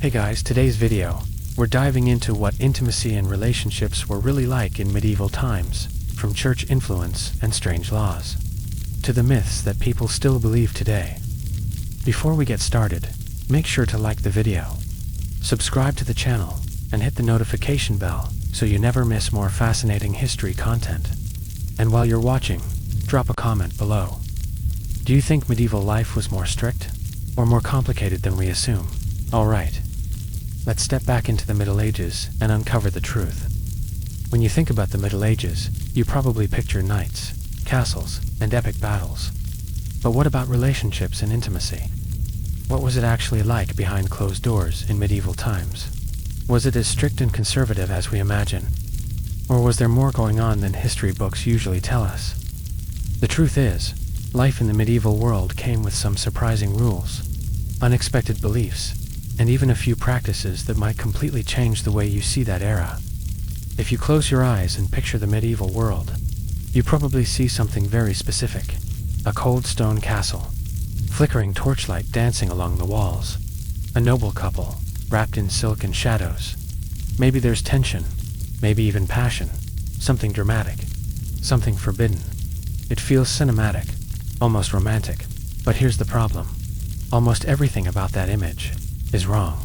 Hey guys, today's video, we're diving into what intimacy and relationships were really like in medieval times, from church influence and strange laws, to the myths that people still believe today. Before we get started, make sure to like the video, subscribe to the channel, and hit the notification bell so you never miss more fascinating history content. And while you're watching, drop a comment below. Do you think medieval life was more strict, or more complicated than we assume? Alright, let's step back into the Middle Ages and uncover the truth. When you think about the Middle Ages, you probably picture knights, castles, and epic battles. But what about relationships and intimacy? What was it actually like behind closed doors in medieval times? Was it as strict and conservative as we imagine? Or was there more going on than history books usually tell us? The truth is, life in the medieval world came with some surprising rules, unexpected beliefs, and even a few practices that might completely change the way you see that era. If you close your eyes and picture the medieval world, you probably see something very specific: a cold stone castle, flickering torchlight dancing along the walls, a noble couple wrapped in silk and shadows. Maybe there's tension, maybe even passion, something dramatic, something forbidden. It feels cinematic, almost romantic. But here's the problem. Almost everything about that image is wrong.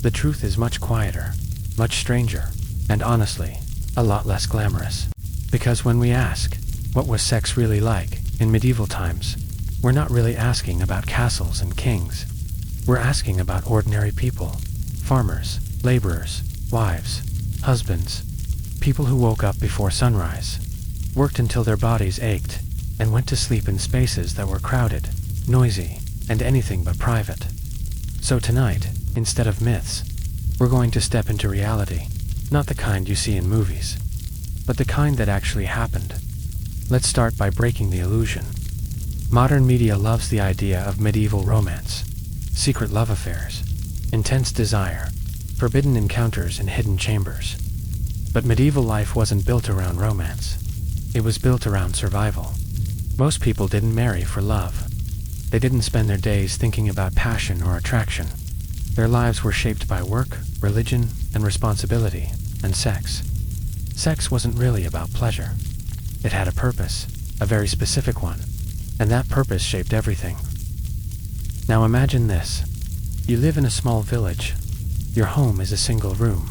The truth is much quieter, much stranger, and honestly, a lot less glamorous. Because when we ask, what was sex really like in medieval times, we're not really asking about castles and kings. We're asking about ordinary people, farmers, laborers, wives, husbands, people who woke up before sunrise, worked until their bodies ached, and went to sleep in spaces that were crowded, noisy, and anything but private. So tonight, instead of myths, we're going to step into reality, not the kind you see in movies, but the kind that actually happened. Let's start by breaking the illusion. Modern media loves the idea of medieval romance, secret love affairs, intense desire, forbidden encounters in hidden chambers. But medieval life wasn't built around romance. It was built around survival. Most people didn't marry for love. They didn't spend their days thinking about passion or attraction. Their lives were shaped by work, religion, and responsibility, and sex. Sex wasn't really about pleasure. It had a purpose, a very specific one, and that purpose shaped everything. Now imagine this. You live in a small village. Your home is a single room.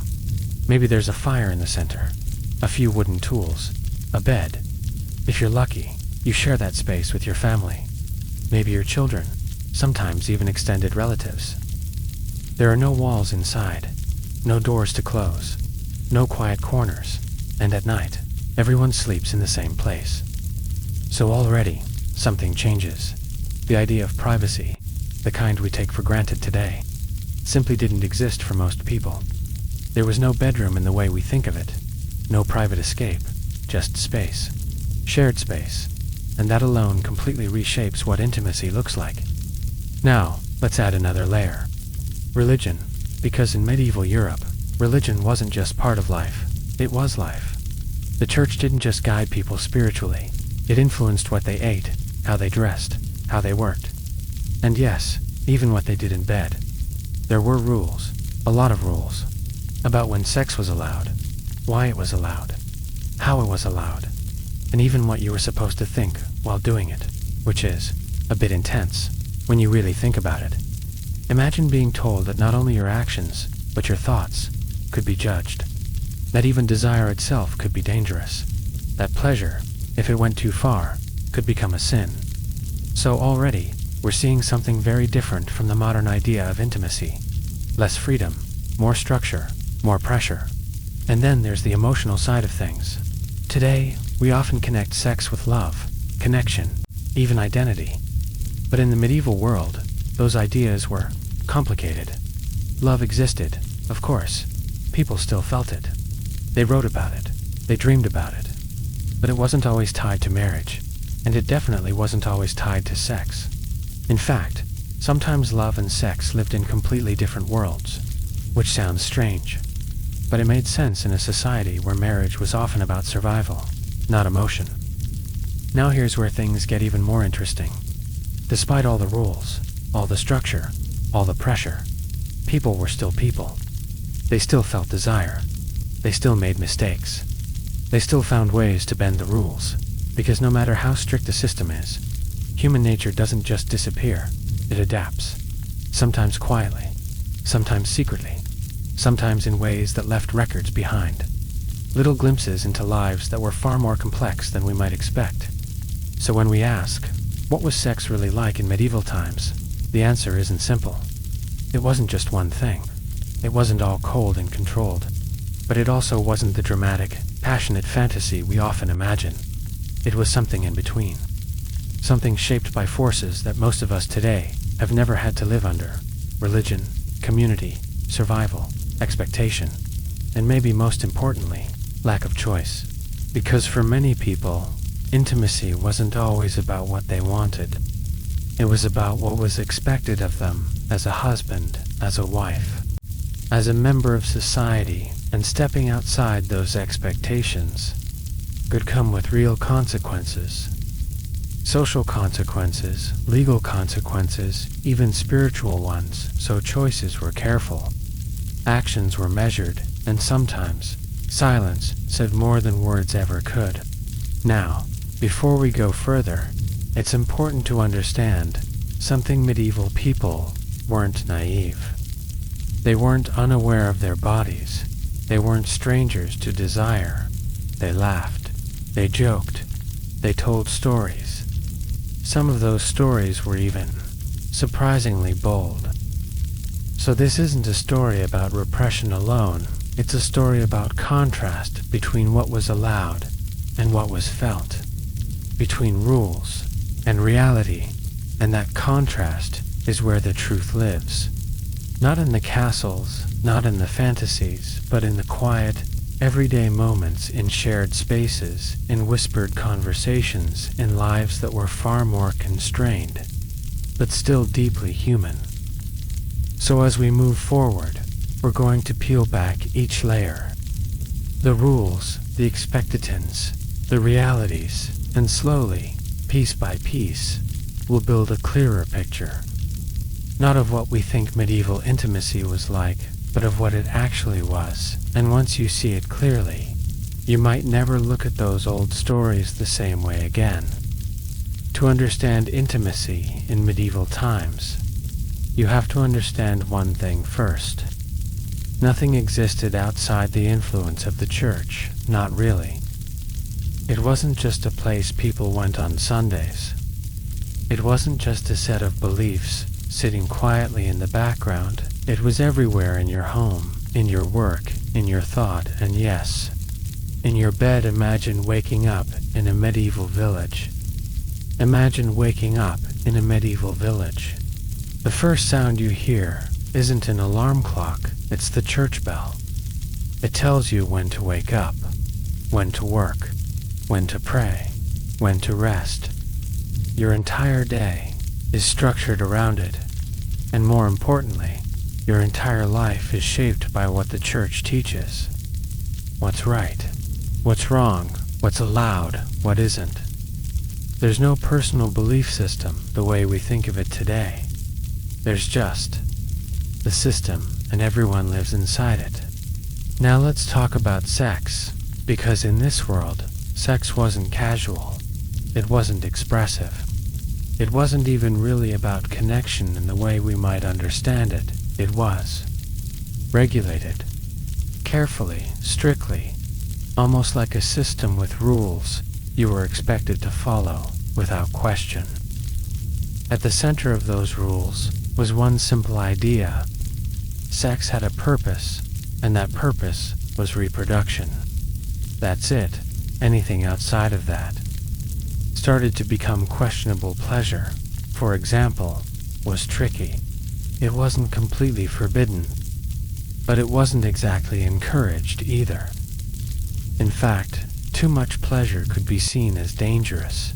Maybe there's a fire in the center, a few wooden tools, a bed. If you're lucky, you share that space with your family. Maybe your children, sometimes even extended relatives. There are no walls inside, no doors to close, no quiet corners, and at night, everyone sleeps in the same place. So already, something changes. The idea of privacy, the kind we take for granted today, simply didn't exist for most people. There was no bedroom in the way we think of it, no private escape, just space, shared space, and that alone completely reshapes what intimacy looks like. Now, let's add another layer. Religion, because in medieval Europe, religion wasn't just part of life, it was life. The church didn't just guide people spiritually, it influenced what they ate, how they dressed, how they worked, and yes, even what they did in bed. There were rules, a lot of rules, about when sex was allowed, why it was allowed, how it was allowed, and even what you were supposed to think while doing it, which is a bit intense when you really think about it. Imagine being told that not only your actions, but your thoughts could be judged, that even desire itself could be dangerous, that pleasure, if it went too far, could become a sin. So already, we're seeing something very different from the modern idea of intimacy. Less freedom, more structure, more pressure. And then there's the emotional side of things. Today, we often connect sex with love, connection, even identity. But in the medieval world, those ideas were complicated. Love existed, of course. People still felt it. They wrote about it. They dreamed about it. But it wasn't always tied to marriage, and it definitely wasn't always tied to sex. In fact, sometimes love and sex lived in completely different worlds, which sounds strange. But it made sense in a society where marriage was often about survival, not emotion. Now here's where things get even more interesting. Despite all the rules, all the structure, all the pressure, people were still people. They still felt desire. They still made mistakes. They still found ways to bend the rules. Because no matter how strict the system is, human nature doesn't just disappear. It adapts. Sometimes quietly. Sometimes secretly. Sometimes in ways that left records behind. Little glimpses into lives that were far more complex than we might expect. So when we ask, what was sex really like in medieval times? The answer isn't simple. It wasn't just one thing. It wasn't all cold and controlled. But it also wasn't the dramatic, passionate fantasy we often imagine. It was something in between. Something shaped by forces that most of us today have never had to live under. Religion, community, survival, expectation, and maybe most importantly, lack of choice. Because for many people, intimacy wasn't always about what they wanted. It was about what was expected of them as a husband, as a wife, as a member of society, and stepping outside those expectations could come with real consequences. Social consequences, legal consequences, even spiritual ones, so choices were careful. Actions were measured, and sometimes, silence said more than words ever could. Now, before we go further, it's important to understand something. Medieval people weren't naive. They weren't unaware of their bodies. They weren't strangers to desire. They laughed. They joked. They told stories. Some of those stories were even surprisingly bold. So this isn't a story about repression alone. It's a story about contrast between what was allowed and what was felt, between rules and reality, and that contrast is where the truth lives. Not in the castles, not in the fantasies, but in the quiet, everyday moments, in shared spaces, in whispered conversations, in lives that were far more constrained, but still deeply human. So as we move forward, we're going to peel back each layer. The rules, the expectations, the realities, and slowly, piece by piece, we'll build a clearer picture. Not of what we think medieval intimacy was like, but of what it actually was. And once you see it clearly, you might never look at those old stories the same way again. To understand intimacy in medieval times, you have to understand one thing first. Nothing existed outside the influence of the church, not really. It wasn't just a place people went on Sundays. It wasn't just a set of beliefs sitting quietly in the background. It was everywhere, in your home, in your work, in your thought, and yes, in your bed. Imagine waking up in a medieval village. Imagine waking up in a medieval village. The first sound you hear isn't an alarm clock, it's the church bell. It tells you when to wake up, when to work, when to pray, when to rest. Your entire day is structured around it, and more importantly, your entire life is shaped by what the church teaches. What's right, what's wrong, what's allowed, what isn't. There's no personal belief system the way we think of it today. There's just the system, and everyone lives inside it. Now let's talk about sex, because in this world, sex wasn't casual. It wasn't expressive. It wasn't even really about connection in the way we might understand it. It was regulated, carefully, strictly, almost like a system with rules you were expected to follow without question. At the center of those rules was one simple idea. Sex had a purpose, and that purpose was reproduction. That's it. Anything outside of that started to become questionable. Pleasure, for example, was tricky. It wasn't completely forbidden, but it wasn't exactly encouraged either. In fact, too much pleasure could be seen as dangerous,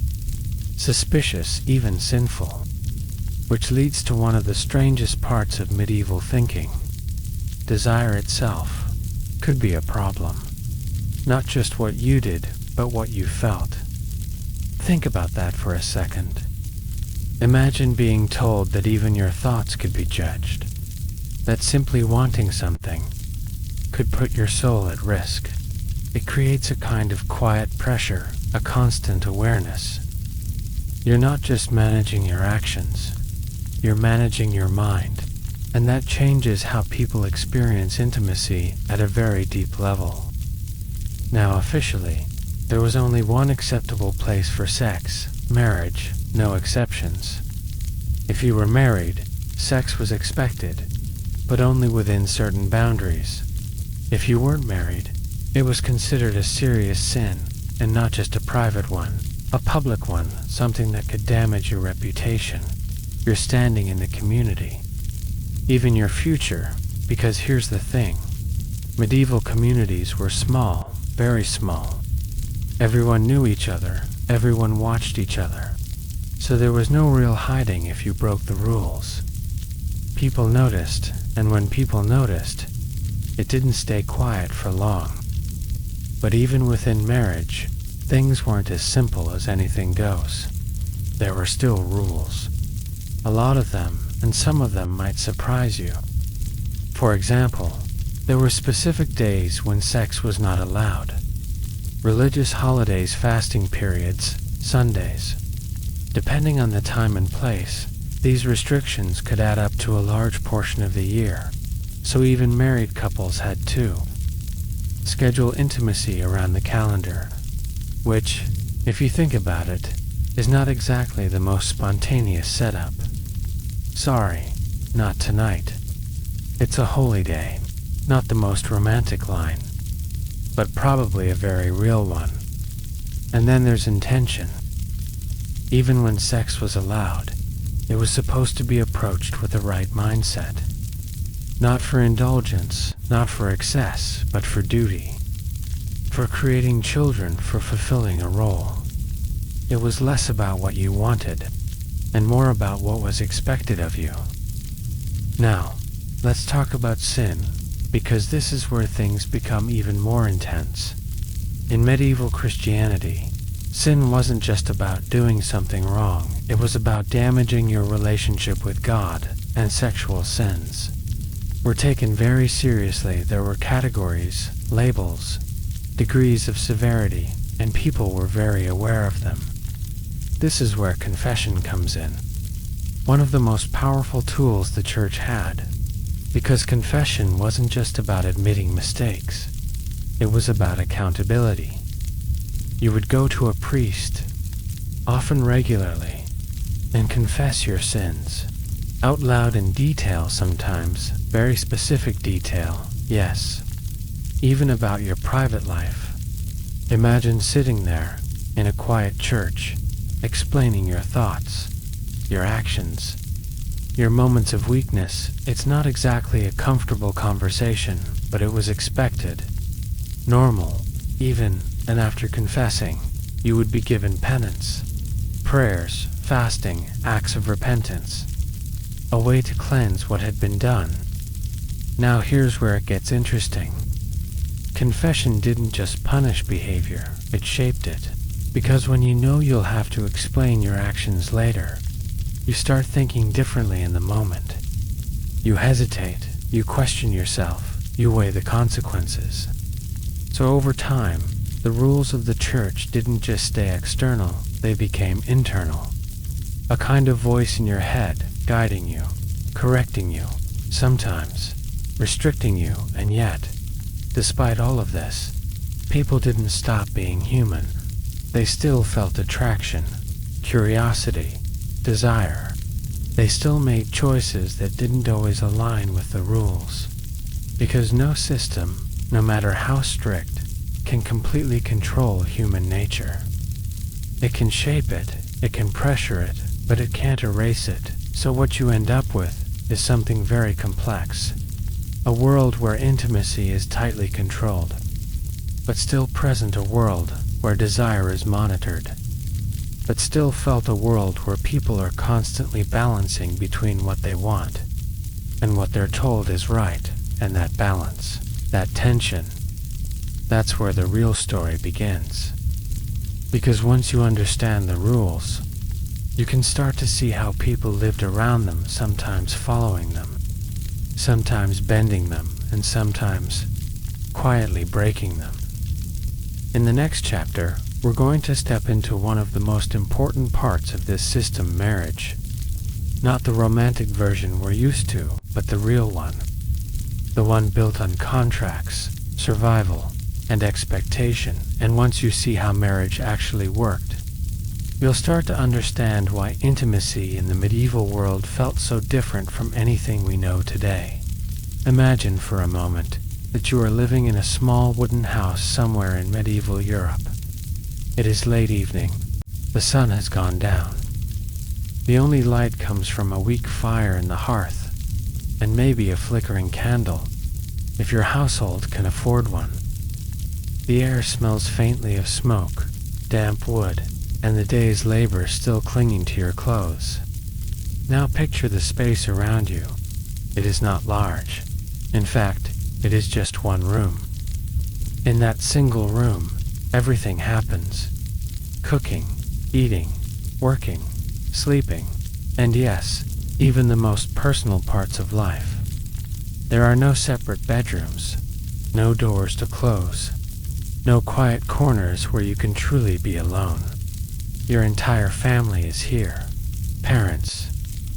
suspicious, even sinful, which leads to one of the strangest parts of medieval thinking. Desire itself could be a problem. Not just what you did, but what you felt. Think about that for a second. Imagine being told that even your thoughts could be judged. that simply wanting something could put your soul at risk. It creates a kind of quiet pressure, a constant awareness. You're not just managing your actions, you're managing your mind, and that changes how people experience intimacy at a very deep level. Now officially, there was only one acceptable place for sex, marriage, no exceptions. If you were married, sex was expected, but only within certain boundaries. If you weren't married, it was considered a serious sin, and not just a private one, a public one, something that could damage your reputation, your standing in the community, even your future, because here's the thing. Medieval communities were small, very small. Everyone knew each other, everyone watched each other, so there was no real hiding if you broke the rules. People noticed, and when people noticed, it didn't stay quiet for long. But even within marriage, things weren't as simple as anything goes. There were still rules. A lot of them, and some of them might surprise you. For example, there were specific days when sex was not allowed. Religious holidays, fasting periods, Sundays. Depending on the time and place, these restrictions could add up to a large portion of the year, so even married couples had to schedule intimacy around the calendar, which, if you think about it, is not exactly the most spontaneous setup. Sorry, not tonight. It's a holy day, not the most romantic line, but probably a very real one. And then there's intention. Even when sex was allowed, it was supposed to be approached with the right mindset. Not for indulgence, not for excess, but for duty. For creating children, for fulfilling a role. It was less about what you wanted, and more about what was expected of you. Now, let's talk about sin, because this is where things become even more intense. In medieval Christianity, sin wasn't just about doing something wrong, it was about damaging your relationship with God, and sexual sins were taken very seriously. There were categories, labels, degrees of severity, and people were very aware of them. This is where confession comes in. One of the most powerful tools the church had, because confession wasn't just about admitting mistakes, it was about accountability. You would go to a priest, often regularly, and confess your sins, out loud in detail sometimes, very specific detail, yes, even about your private life. Imagine sitting there, in a quiet church, explaining your thoughts, your actions, your moments of weakness. It's not exactly a comfortable conversation, but it was expected, normal, even, and after confessing, you would be given penance, prayers, fasting, acts of repentance, a way to cleanse what had been done. Now here's where it gets interesting. Confession didn't just punish behavior, it shaped it. Because when you know you'll have to explain your actions later, you start thinking differently in the moment. You hesitate, you question yourself, you weigh the consequences. So over time, the rules of the church didn't just stay external, they became internal. A kind of voice in your head, guiding you, correcting you, sometimes restricting you, and yet, despite all of this, people didn't stop being human. They still felt attraction, curiosity, desire. They still made choices that didn't always align with the rules. Because no system, no matter how strict, can completely control human nature. It can shape it, it can pressure it, but it can't erase it. So what you end up with is something very complex. A world where intimacy is tightly controlled, but still present, a world where desire is monitored, but still felt, a world where people are constantly balancing between what they want and what they're told is right, and that balance, that tension, that's where the real story begins. Because once you understand the rules, you can start to see how people lived around them, sometimes following them, sometimes bending them and sometimes quietly breaking them. In the next chapter, we're going to step into one of the most important parts of this system, marriage. Not the romantic version we're used to, but the real one. The one built on contracts, survival, and expectation. And once you see how marriage actually worked, you'll start to understand why intimacy in the medieval world felt so different from anything we know today. Imagine for a moment that you are living in a small wooden house somewhere in medieval Europe. It is late evening. The sun has gone down. The only light comes from a weak fire in the hearth, and maybe a flickering candle, if your household can afford one. The air smells faintly of smoke, damp wood, and the day's labor still clinging to your clothes. Now picture the space around you. It is not large. In fact, it is just one room. In that single room, everything happens. Cooking, eating, working, sleeping, and yes, even the most personal parts of life. There are no separate bedrooms, no doors to close, no quiet corners where you can truly be alone. Your entire family is here. Parents,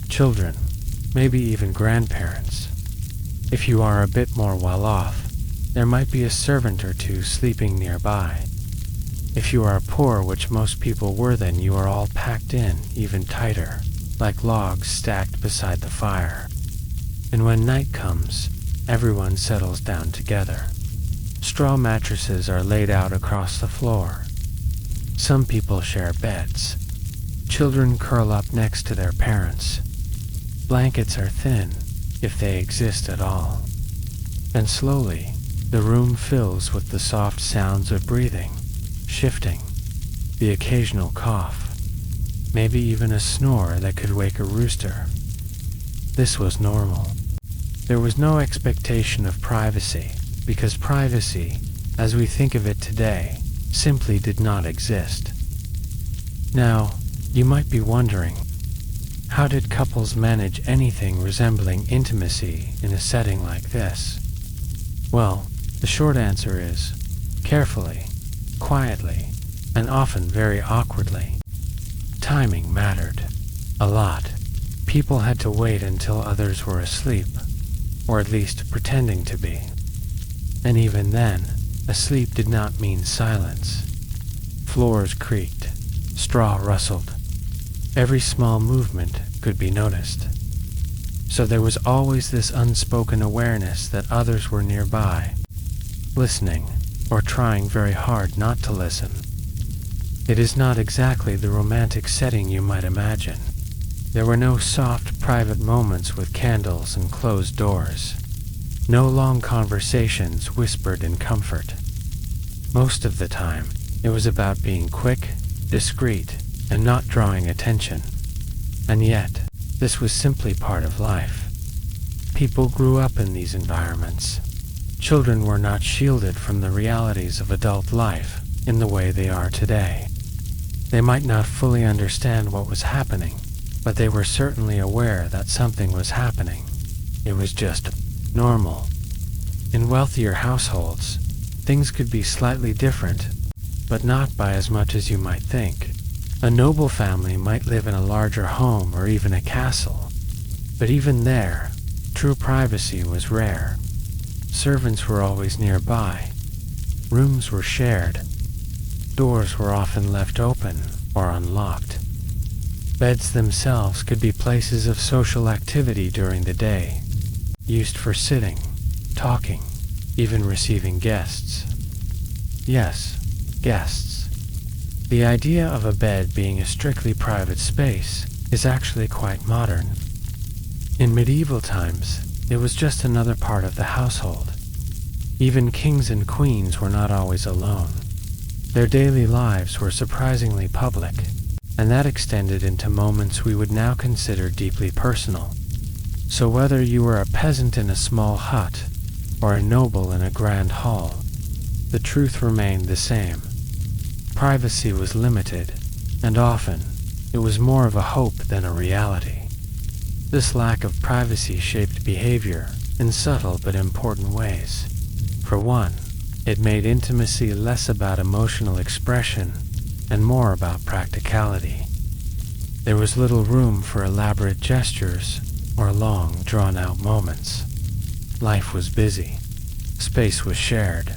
children, maybe even grandparents. If you are a bit more well off, there might be a servant or two sleeping nearby. If you are poor, which most people were then, you are all packed in even tighter, like logs stacked beside the fire. And when night comes, everyone settles down together. Straw mattresses are laid out across the floor. Some people share beds. Children curl up next to their parents. Blankets are thin, if they exist at all. And slowly, the room fills with the soft sounds of breathing, shifting, the occasional cough, maybe even a snore that could wake a rooster. This was normal. There was no expectation of privacy, because privacy, as we think of it today, simply did not exist. Now, you might be wondering, how did couples manage anything resembling intimacy in a setting like this? Well, the short answer is, carefully, quietly, and often very awkwardly. Timing mattered. A lot. People had to wait until others were asleep, or at least pretending to be. And even then, asleep did not mean silence. Floors creaked, straw rustled. Every small movement could be noticed. So there was always this unspoken awareness that others were nearby, listening, or trying very hard not to listen. It is not exactly the romantic setting you might imagine. There were no soft, private moments with candles and closed doors. No long conversations whispered in comfort. Most of the time, it was about being quick, discreet, and not drawing attention. And yet, this was simply part of life. People grew up in these environments. Children were not shielded from the realities of adult life in the way they are today. They might not fully understand what was happening, but they were certainly aware that something was happening. It was just normal. In wealthier households, things could be slightly different, but not by as much as you might think. A noble family might live in a larger home or even a castle, but even there, true privacy was rare. Servants were always nearby. Rooms were shared. Doors were often left open or unlocked. Beds themselves could be places of social activity during the day, used for sitting, talking, even receiving guests. Yes, guests. The idea of a bed being a strictly private space is actually quite modern. In medieval times, it was just another part of the household. Even kings and queens were not always alone. Their daily lives were surprisingly public, and that extended into moments we would now consider deeply personal. So whether you were a peasant in a small hut or a noble in a grand hall, the truth remained the same. Privacy was limited, and often it was more of a hope than a reality. This lack of privacy shaped behavior, in subtle but important ways. For one, it made intimacy less about emotional expression and more about practicality. There was little room for elaborate gestures or long, drawn-out moments. Life was busy. Space was shared.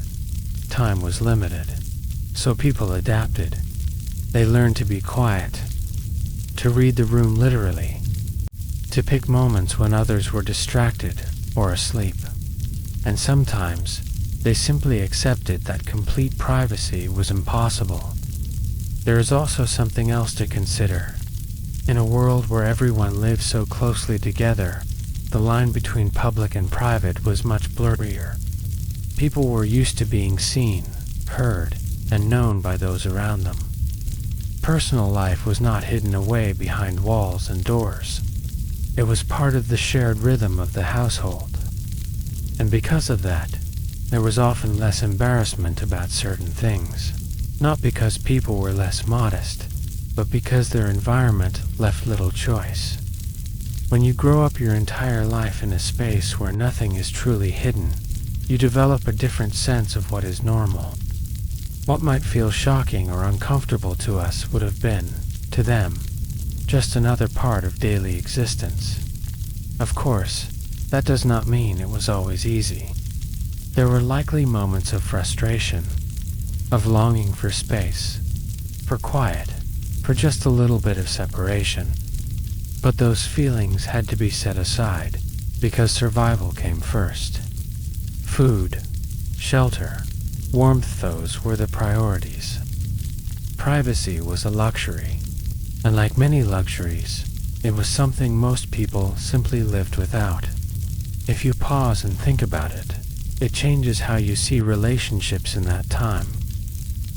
Time was limited. So people adapted. They learned to be quiet, to read the room literally, to pick moments when others were distracted or asleep. And sometimes, they simply accepted that complete privacy was impossible. There is also something else to consider. In a world where everyone lives so closely together, the line between public and private was much blurrier. People were used to being seen, heard, and known by those around them. Personal life was not hidden away behind walls and doors. It was part of the shared rhythm of the household. And because of that, there was often less embarrassment about certain things. Not because people were less modest, but because their environment left little choice. When you grow up your entire life in a space where nothing is truly hidden, you develop a different sense of what is normal. What might feel shocking or uncomfortable to us would have been, to them, just another part of daily existence. Of course, that does not mean it was always easy. There were likely moments of frustration, of longing for space, for quiet, for just a little bit of separation. But those feelings had to be set aside, because survival came first. Food, shelter, warmth, those were the priorities. Privacy was a luxury, and like many luxuries, it was something most people simply lived without. If you pause and think about it, it changes how you see relationships in that time.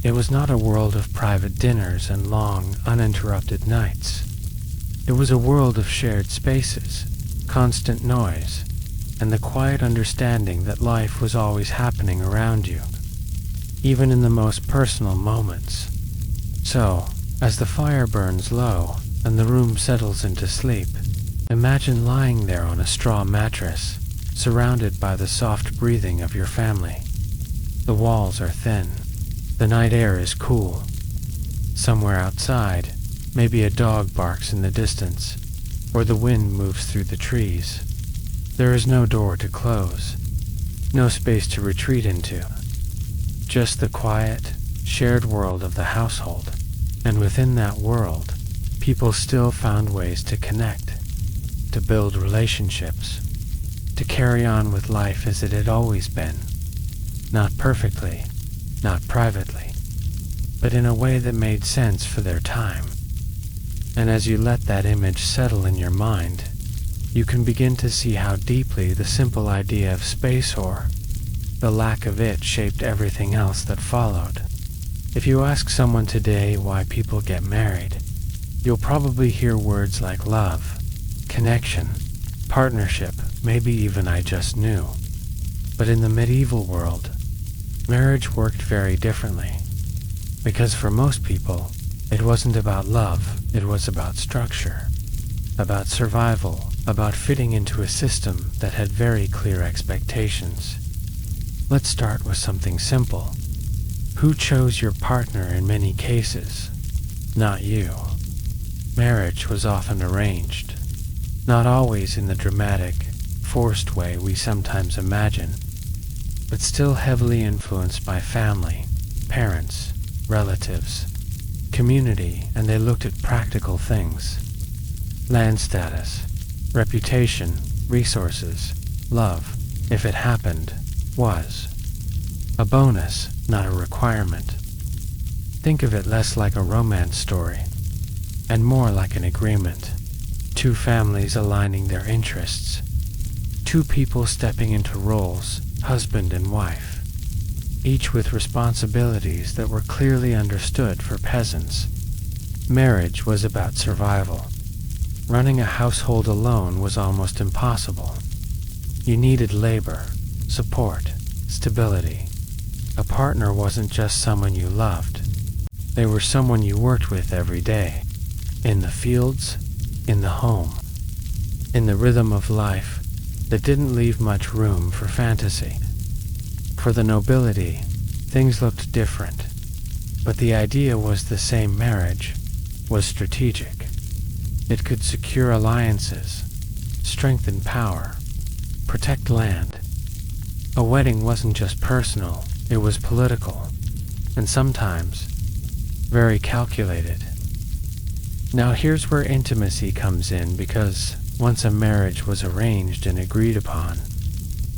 It was not a world of private dinners and long, uninterrupted nights. It was a world of shared spaces, constant noise, and the quiet understanding that life was always happening around you, even in the most personal moments. So, as the fire burns low and the room settles into sleep, imagine lying there on a straw mattress, surrounded by the soft breathing of your family. The walls are thin. The night air is cool. Somewhere outside, maybe a dog barks in the distance, or the wind moves through the trees. There is no door to close, no space to retreat into. Just the quiet, shared world of the household. And within that world, people still found ways to connect, to build relationships, to carry on with life as it had always been. Not perfectly, not privately, but in a way that made sense for their time. And as you let that image settle in your mind, you can begin to see how deeply the simple idea of space, or the lack of it, shaped everything else that followed. If you ask someone today why people get married, you'll probably hear words like love, connection, partnership, maybe even I just knew. But in the medieval world, marriage worked very differently. Because for most people, it wasn't about love, it was about structure, about survival, about fitting into a system that had very clear expectations. Let's start with something simple. Who chose your partner in many cases? Not you. Marriage was often arranged, not always in the dramatic, forced way we sometimes imagine, but still heavily influenced by family, parents, relatives, community, and they looked at practical things. Land status, reputation, resources, love, if it happened, was a bonus, not a requirement. Think of it less like a romance story, and more like an agreement. Two families aligning their interests. Two people stepping into roles, husband and wife, each with responsibilities that were clearly understood for peasants. Marriage was about survival. Running a household alone was almost impossible. You needed labor, support, stability. A partner wasn't just someone you loved. They were someone you worked with every day. In the fields, in the home, in the rhythm of life, that didn't leave much room for fantasy. For the nobility, things looked different, but the idea was the same: marriage was strategic. It could secure alliances, strengthen power, protect land. A wedding wasn't just personal, it was political, and sometimes very calculated. Now here's where intimacy comes in, because once a marriage was arranged and agreed upon,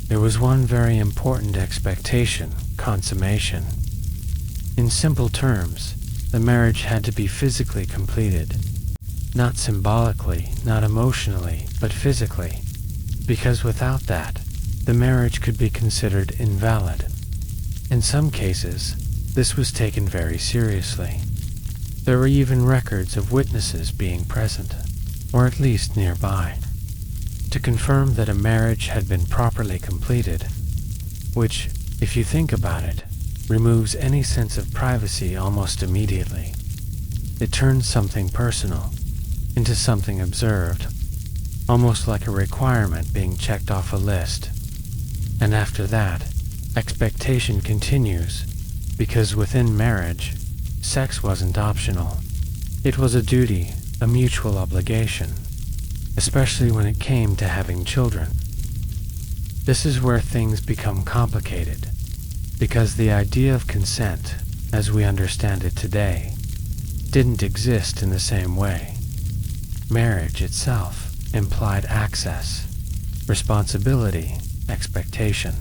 there was one very important expectation: consummation. In simple terms, the marriage had to be physically completed. Not symbolically, not emotionally, but physically. Because without that, the marriage could be considered invalid. In some cases, this was taken very seriously. There were even records of witnesses being present, or at least nearby, to confirm that a marriage had been properly completed, which, if you think about it, removes any sense of privacy almost immediately. It turns something personal into something observed, almost like a requirement being checked off a list. And after that, expectation continues, because within marriage, sex wasn't optional. It was a duty, a mutual obligation, especially when it came to having children. This is where things become complicated, because the idea of consent, as we understand it today, didn't exist in the same way. Marriage itself implied access, responsibility, expectation.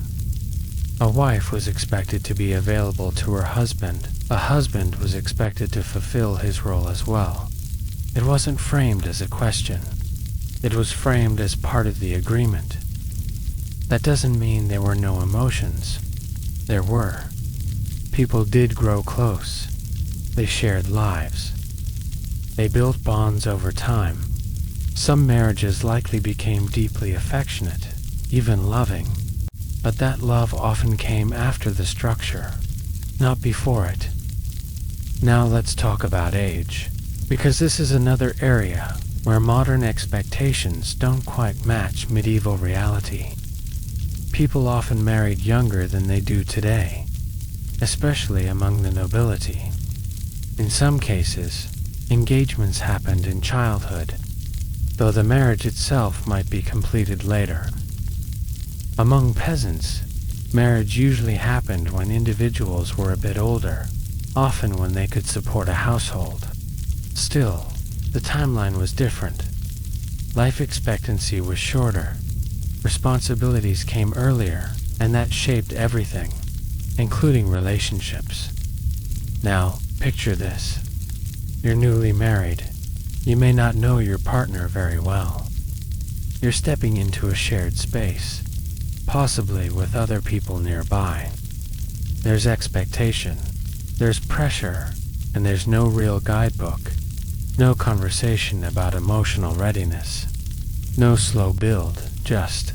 A wife was expected to be available to her husband. A husband was expected to fulfill his role as well. It wasn't framed as a question. It was framed as part of the agreement. That doesn't mean there were no emotions. There were. People did grow close. They shared lives. They built bonds over time. Some marriages likely became deeply affectionate, even loving. But that love often came after the structure, not before it. Now let's talk about age, because this is another area where modern expectations don't quite match medieval reality. People often married younger than they do today, especially among the nobility. In some cases, engagements happened in childhood, though the marriage itself might be completed later. Among peasants, marriage usually happened when individuals were a bit older, often when they could support a household. Still, the timeline was different. Life expectancy was shorter. Responsibilities came earlier, and that shaped everything, including relationships. Now, picture this. You're newly married. You may not know your partner very well. You're stepping into a shared space, possibly with other people nearby. There's expectation, there's pressure, and there's no real guidebook, no conversation about emotional readiness, no slow build, just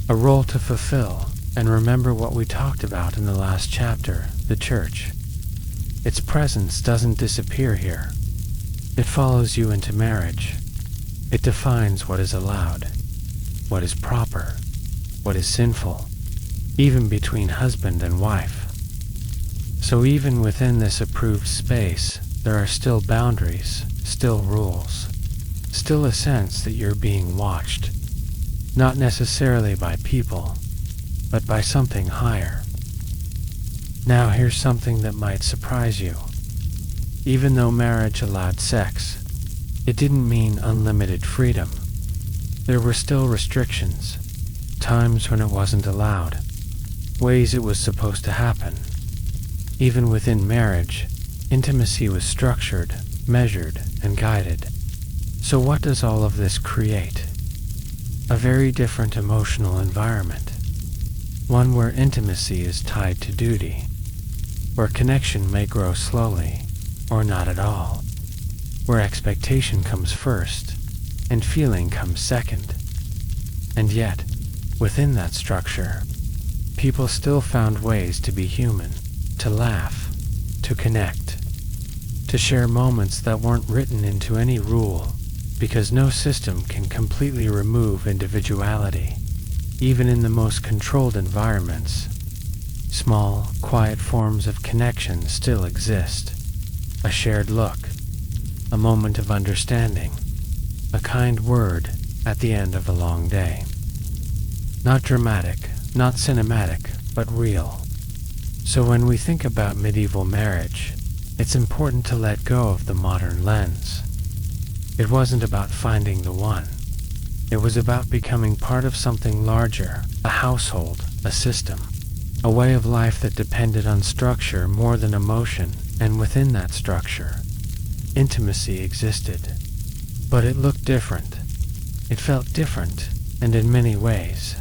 a role to fulfill. And remember what we talked about in the last chapter, the church. Its presence doesn't disappear here. It follows you into marriage. It defines what is allowed, what is proper, what is sinful, even between husband and wife. So even within this approved space, there are still boundaries, still rules, still a sense that you're being watched, not necessarily by people, but by something higher. Now here's something that might surprise you. Even though marriage allowed sex, it didn't mean unlimited freedom. There were still restrictions, times when it wasn't allowed, ways it was supposed to happen. Even within marriage, intimacy was structured, measured, and guided. So what does all of this create? A very different emotional environment. One where intimacy is tied to duty, where connection may grow slowly, or not at all, where expectation comes first, and feeling comes second. And yet, within that structure, people still found ways to be human, to laugh, to connect, to share moments that weren't written into any rule, because no system can completely remove individuality. even in the most controlled environments, small, quiet forms of connection still exist. A shared look, a moment of understanding, a kind word at the end of a long day. Not dramatic, not cinematic, but real. So when we think about medieval marriage, it's important to let go of the modern lens. It wasn't about finding the one. It was about becoming part of something larger, a household, a system, a way of life that depended on structure more than emotion, and within that structure, intimacy existed. But it looked different. It felt different, and in many ways,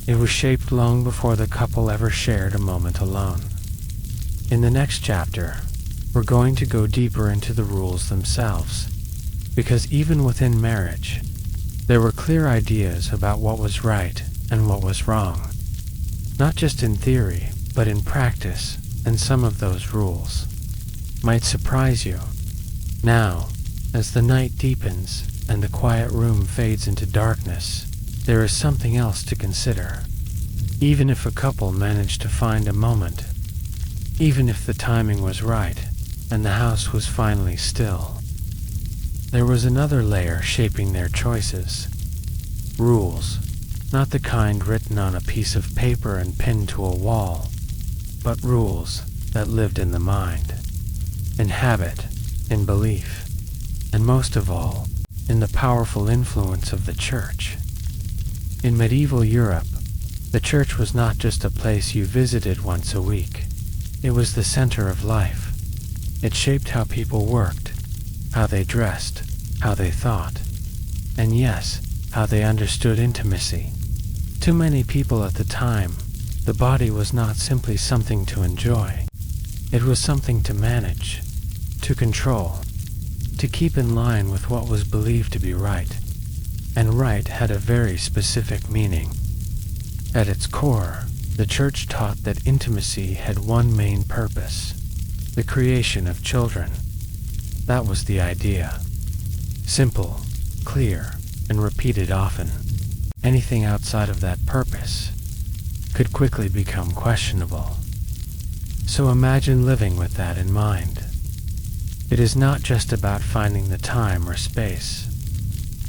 it was shaped long before the couple ever shared a moment alone. In the next chapter, we're going to go deeper into the rules themselves, because even within marriage, there were clear ideas about what was right and what was wrong, not just in theory, but in practice, and some of those rules might surprise you. Now, as the night deepens and the quiet room fades into darkness, there is something else to consider. Even if a couple managed to find a moment, even if the timing was right and the house was finally still, there was another layer shaping their choices. Rules, not the kind written on a piece of paper and pinned to a wall, but rules that lived in the mind, in habit, in belief, and most of all, in the powerful influence of the church. In medieval Europe, the church was not just a place you visited once a week. It was the center of life. It shaped how people worked, how they dressed, how they thought, and yes, how they understood intimacy. To many people at the time, the body was not simply something to enjoy. It was something to manage, to control, to keep in line with what was believed to be right. And right had a very specific meaning. At its core, the church taught that intimacy had one main purpose: the creation of children. That was the idea. Simple, clear, and repeated often. Anything outside of that purpose could quickly become questionable. So imagine living with that in mind. It is not just about finding the time or space.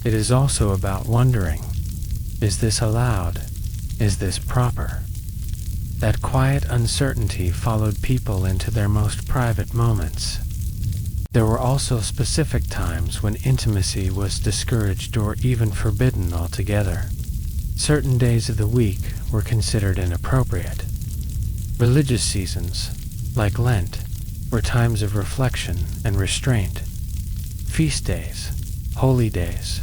It is also about wondering, is this allowed? Is this proper? That quiet uncertainty followed people into their most private moments. There were also specific times when intimacy was discouraged or even forbidden altogether. Certain days of the week were considered inappropriate. Religious seasons, like Lent, were times of reflection and restraint. Feast days, holy days,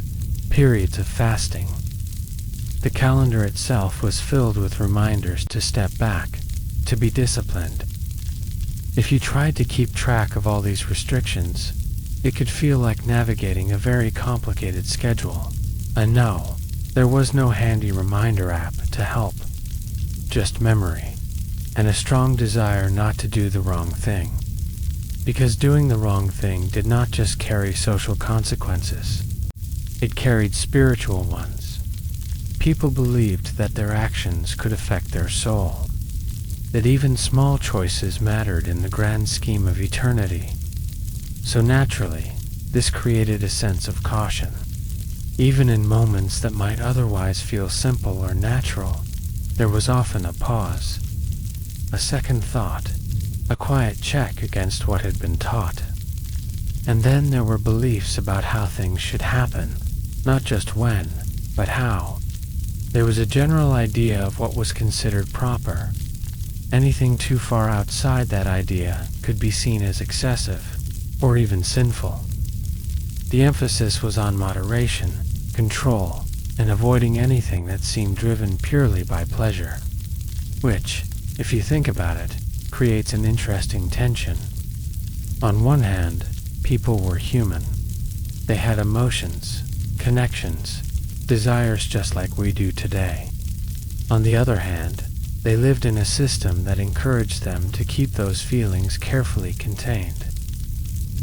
periods of fasting. The calendar itself was filled with reminders to step back, to be disciplined. If you tried to keep track of all these restrictions, it could feel like navigating a very complicated schedule. And no, there was no handy reminder app to help. Just memory, and a strong desire not to do the wrong thing. Because doing the wrong thing did not just carry social consequences. It carried spiritual ones. People believed that their actions could affect their soul, that even small choices mattered in the grand scheme of eternity. So naturally, this created a sense of caution. Even in moments that might otherwise feel simple or natural, there was often a pause, a second thought, a quiet check against what had been taught. And then there were beliefs about how things should happen, not just when, but how. There was a general idea of what was considered proper. Anything too far outside that idea could be seen as excessive, or even sinful. The emphasis was on moderation, control, and avoiding anything that seemed driven purely by pleasure. Which, if you think about it, creates an interesting tension. On one hand, people were human. They had emotions, connections, desires just like we do today. On the other hand, they lived in a system that encouraged them to keep those feelings carefully contained.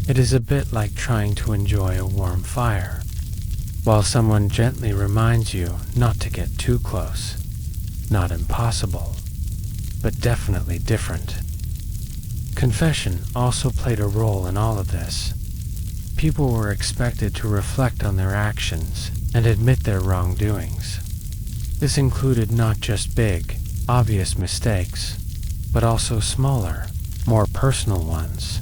It is a bit like trying to enjoy a warm fire, while someone gently reminds you not to get too close. not impossible, but definitely different. Confession also played a role in all of this. People were expected to reflect on their actions and admit their wrongdoings. This included not just big, obvious mistakes, but also smaller, more personal ones.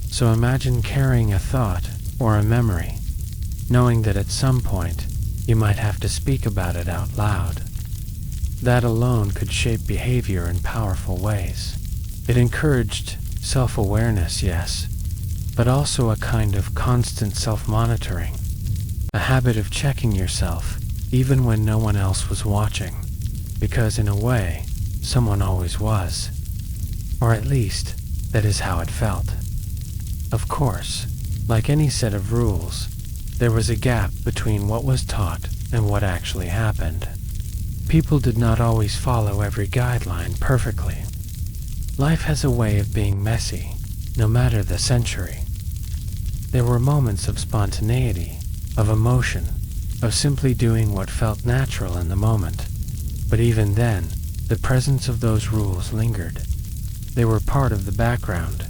So imagine carrying a thought or a memory, knowing that at some point you might have to speak about it out loud. That alone could shape behavior in powerful ways. It encouraged self-awareness, yes, but also a kind of constant self-monitoring, a habit of checking yourself even when no one else was watching, because in a way, someone always was. Or at least, that is how it felt. Of course, like any set of rules, there was a gap between what was taught and what actually happened. People did not always follow every guideline perfectly. Life has a way of being messy, no matter the century. There were moments of spontaneity, of emotion, of simply doing what felt natural in the moment. But even then, the presence of those rules lingered. They were part of the background,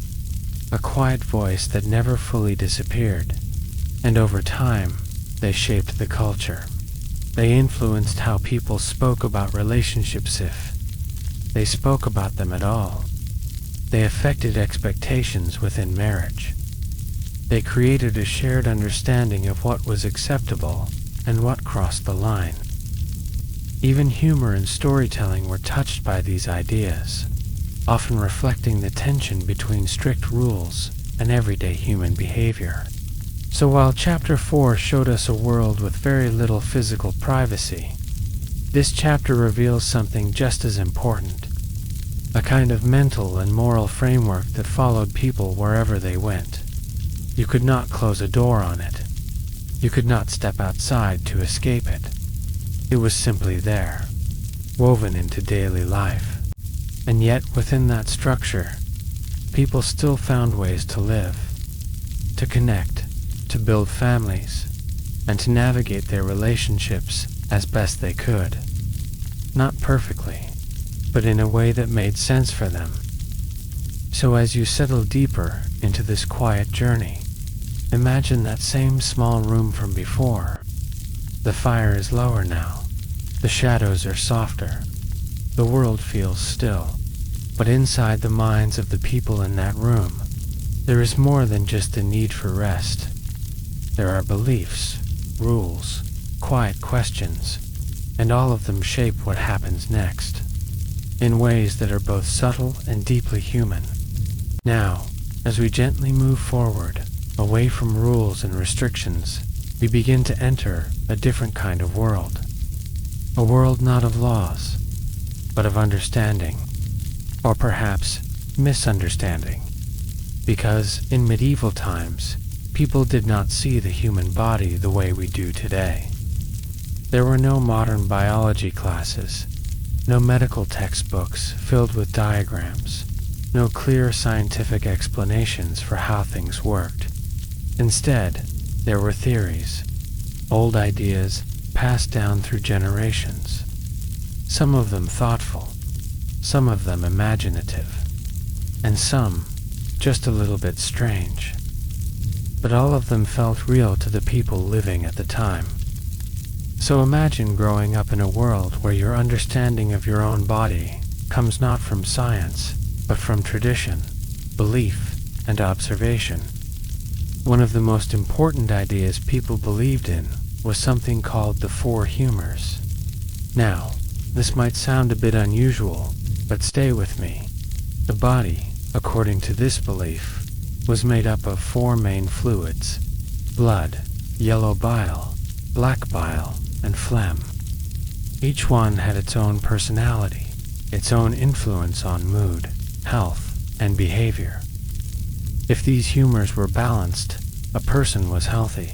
a quiet voice that never fully disappeared. And over time, they shaped the culture. They influenced how people spoke about relationships, if they spoke about them at all. They affected expectations within marriage. They created a shared understanding of what was acceptable and what crossed the line. Even humor and storytelling were touched by these ideas, often reflecting the tension between strict rules and everyday human behavior. So while Chapter 4 showed us a world with very little physical privacy, this chapter reveals something just as important, a kind of mental and moral framework that followed people wherever they went. You could not close a door on it. You could not step outside to escape it. It was simply there, woven into daily life. And yet within that structure, people still found ways to live, to connect, to build families, and to navigate their relationships as best they could. Not perfectly, but in a way that made sense for them. So as you settle deeper into this quiet journey, imagine that same small room from before. The fire is lower now. The shadows are softer. The world feels still. But inside the minds of the people in that room, there is more than just a need for rest. There are beliefs, rules, quiet questions, and all of them shape what happens next, in ways that are both subtle and deeply human. Now, as we gently move forward, away from rules and restrictions, we begin to enter a different kind of world. A world not of laws, but of understanding, or perhaps misunderstanding. Because in medieval times, people did not see the human body the way we do today. There were no modern biology classes, no medical textbooks filled with diagrams, no clear scientific explanations for how things worked. Instead, there were theories, old ideas passed down through generations, some of them thoughtful, some of them imaginative, and some just a little bit strange. But all of them felt real to the people living at the time. So imagine growing up in a world where your understanding of your own body comes not from science, but from tradition, belief, and observation. One of the most important ideas people believed in was something called the four humors. Now, this might sound a bit unusual, but stay with me. The body, according to this belief, was made up of four main fluids: blood, yellow bile, black bile, and phlegm. Each one had its own personality, its own influence on mood, health, and behavior. If these humors were balanced, a person was healthy.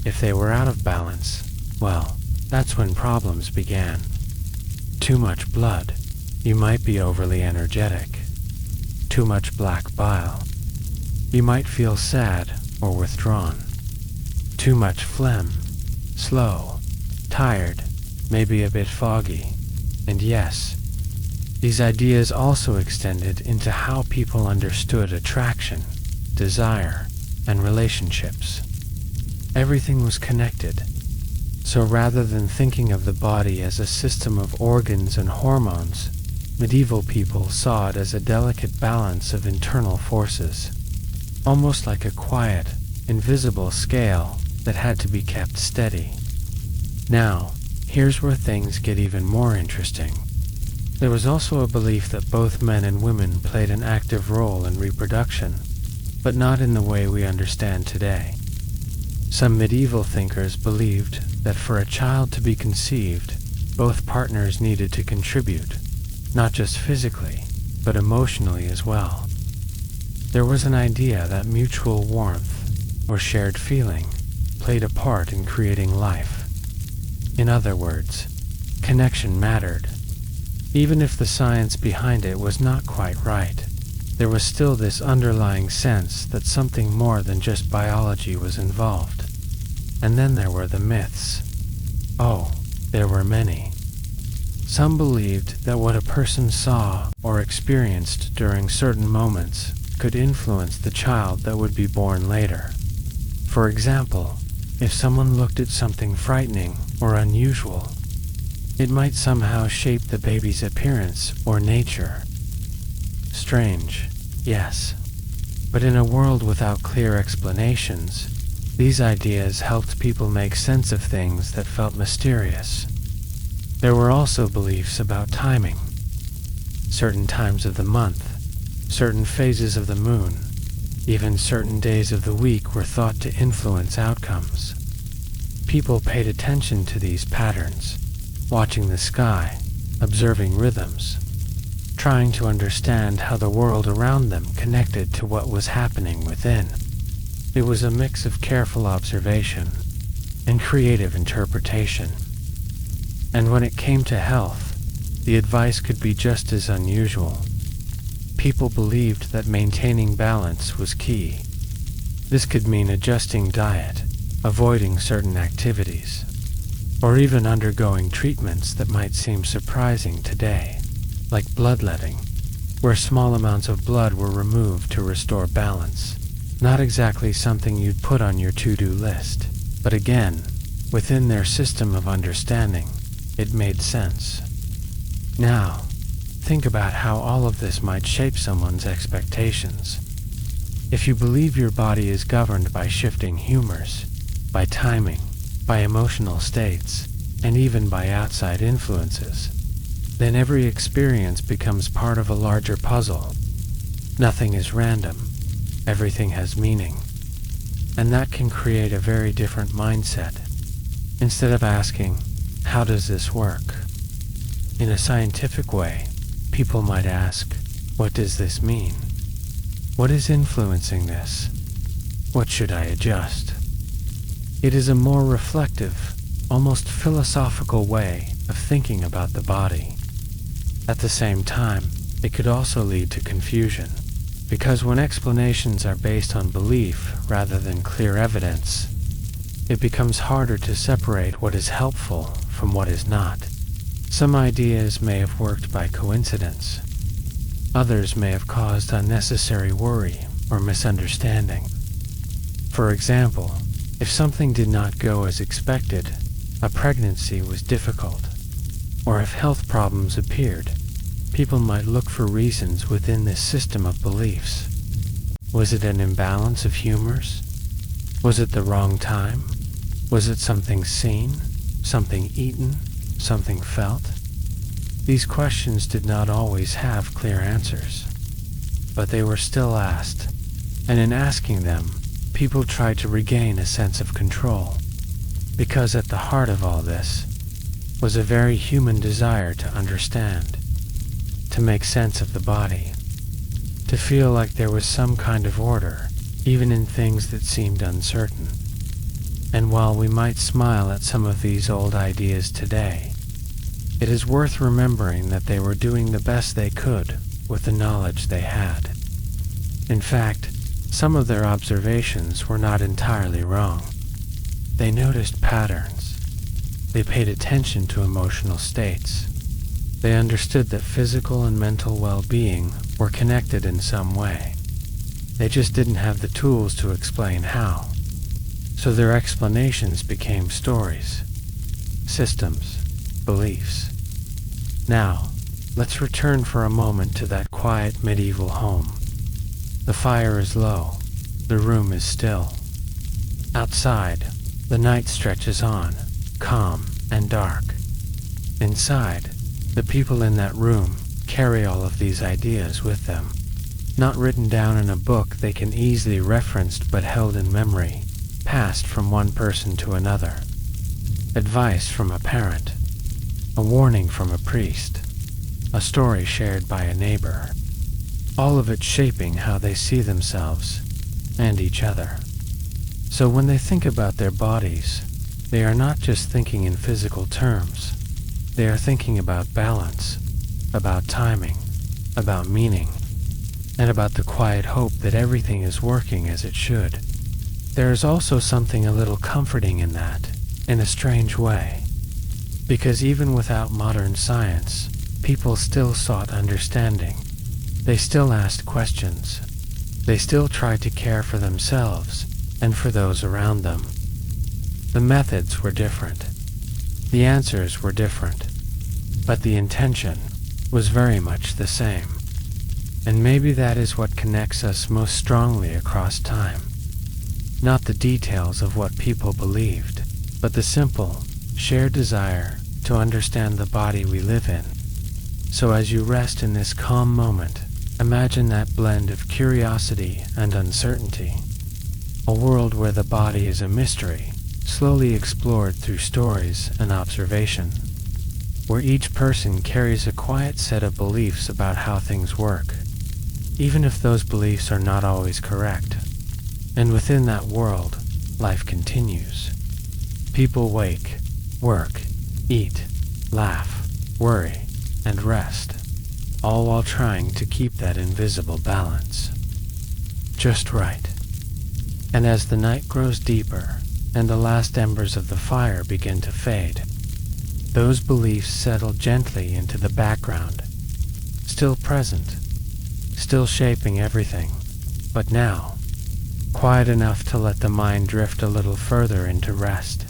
If they were out of balance, well, that's when problems began. Too much blood, you might be overly energetic. Too much black bile, you might feel sad or withdrawn. Too much phlegm, slow, tired, maybe a bit foggy. And yes, these ideas also extended into how people understood attraction, desire, and relationships. Everything was connected. So rather than thinking of the body as a system of organs and hormones, medieval people saw it as a delicate balance of internal forces, almost like a quiet, invisible scale that had to be kept steady. Now, here's where things get even more interesting. There was also a belief that both men and women played an active role in reproduction, but not in the way we understand today. Some medieval thinkers believed that for a child to be conceived, both partners needed to contribute, not just physically, but emotionally as well. There was an idea that mutual warmth, or shared feeling, played a part in creating life. In other words, connection mattered. Even if the science behind it was not quite right, there was still this underlying sense that something more than just biology was involved. And then there were the myths. Oh, there were many. Some believed that what a person saw or experienced during certain moments could influence the child that would be born later. For example, if someone looked at something frightening or unusual, it might somehow shape the baby's appearance or nature. Strange, yes. But in a world without clear explanations, these ideas helped people make sense of things that felt mysterious. There were also beliefs about timing. Certain times of the month, certain phases of the moon, even certain days of the week were thought to influence outcomes. People paid attention to these patterns, watching the sky, observing rhythms, trying to understand how the world around them connected to what was happening within. It was a mix of careful observation and creative interpretation. And when it came to health, the advice could be just as unusual. People believed that maintaining balance was key. This could mean adjusting diet, avoiding certain activities, or even undergoing treatments that might seem surprising today, like bloodletting, where small amounts of blood were removed to restore balance. Not exactly something you'd put on your to-do list, but again, within their system of understanding, it made sense. Now, think about how all of this might shape someone's expectations. If you believe your body is governed by shifting humors, by timing, by emotional states, and even by outside influences, then every experience becomes part of a larger puzzle. Nothing is random. Everything has meaning. And that can create a very different mindset. Instead of asking, how does this work? In a scientific way, people might ask, what does this mean? What is influencing this? What should I adjust? It is a more reflective, almost philosophical way of thinking about the body. At the same time, it could also lead to confusion, because when explanations are based on belief rather than clear evidence, it becomes harder to separate what is helpful from what is not. Some ideas may have worked by coincidence. Others may have caused unnecessary worry or misunderstanding. For example, if something did not go as expected, a pregnancy was difficult, or if health problems appeared, people might look for reasons within this system of beliefs. Was it an imbalance of humors? Was it the wrong time? Was it something seen, something eaten, something felt? These questions did not always have clear answers, but they were still asked, and in asking them, people tried to regain a sense of control, because at the heart of all this was a very human desire to understand, to make sense of the body, to feel like there was some kind of order, even in things that seemed uncertain. And while we might smile at some of these old ideas today, it is worth remembering that they were doing the best they could with the knowledge they had. In fact, some of their observations were not entirely wrong. They noticed patterns. They paid attention to emotional states. They understood that physical and mental well-being were connected in some way. They just didn't have the tools to explain how. So their explanations became stories, systems, beliefs. Now, let's return for a moment to that quiet medieval home. The fire is low, the room is still. Outside, the night stretches on, calm and dark. Inside, the people in that room carry all of these ideas with them. Not written down in a book they can easily referenced but held in memory, passed from one person to another. Advice from a parent, a warning from a priest, a story shared by a neighbor. All of it shaping how they see themselves and each other. So when they think about their bodies, they are not just thinking in physical terms. They are thinking about balance, about timing, about meaning, and about the quiet hope that everything is working as it should. There is also something a little comforting in that, in a strange way. Because even without modern science, people still sought understanding. They still asked questions. They still tried to care for themselves and for those around them. The methods were different. The answers were different. But the intention was very much the same. And maybe that is what connects us most strongly across time. Not the details of what people believed, but the simple, shared desire to understand the body we live in. So as you rest in this calm moment, imagine that blend of curiosity and uncertainty. A world where the body is a mystery, slowly explored through stories and observation. Where each person carries a quiet set of beliefs about how things work, even if those beliefs are not always correct. And within that world, life continues. People wake, work, eat, laugh, worry, and rest, all while trying to keep that invisible balance just right. And as the night grows deeper and the last embers of the fire begin to fade, those beliefs settle gently into the background, still present, still shaping everything, but now, quiet enough to let the mind drift a little further into rest.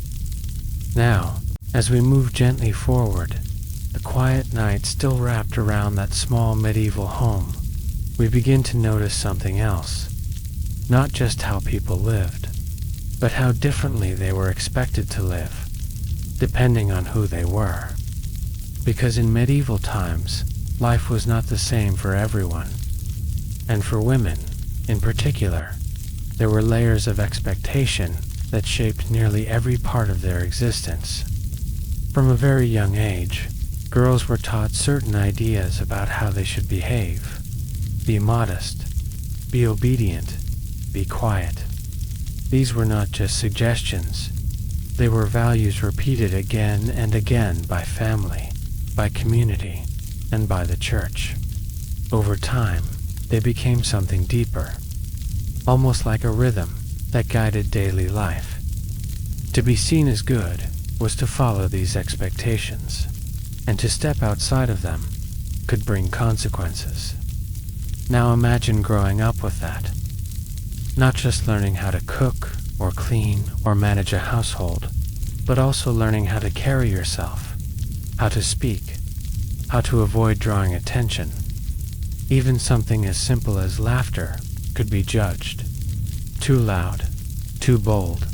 Now, as we move gently forward, the quiet night still wrapped around that small medieval home, we begin to notice something else. Not just how people lived, but how differently they were expected to live, depending on who they were. Because in medieval times, life was not the same for everyone. And for women, in particular, there were layers of expectation that shaped nearly every part of their existence. From a very young age, girls were taught certain ideas about how they should behave. Be modest, be obedient, be quiet. These were not just suggestions. They were values repeated again and again by family, by community, and by the church. Over time, they became something deeper, almost like a rhythm that guided daily life. To be seen as good was to follow these expectations, and to step outside of them could bring consequences. Now imagine growing up with that. Not just learning how to cook, or clean, or manage a household, but also learning how to carry yourself, how to speak, how to avoid drawing attention. Even something as simple as laughter could be judged. Too loud, too bold.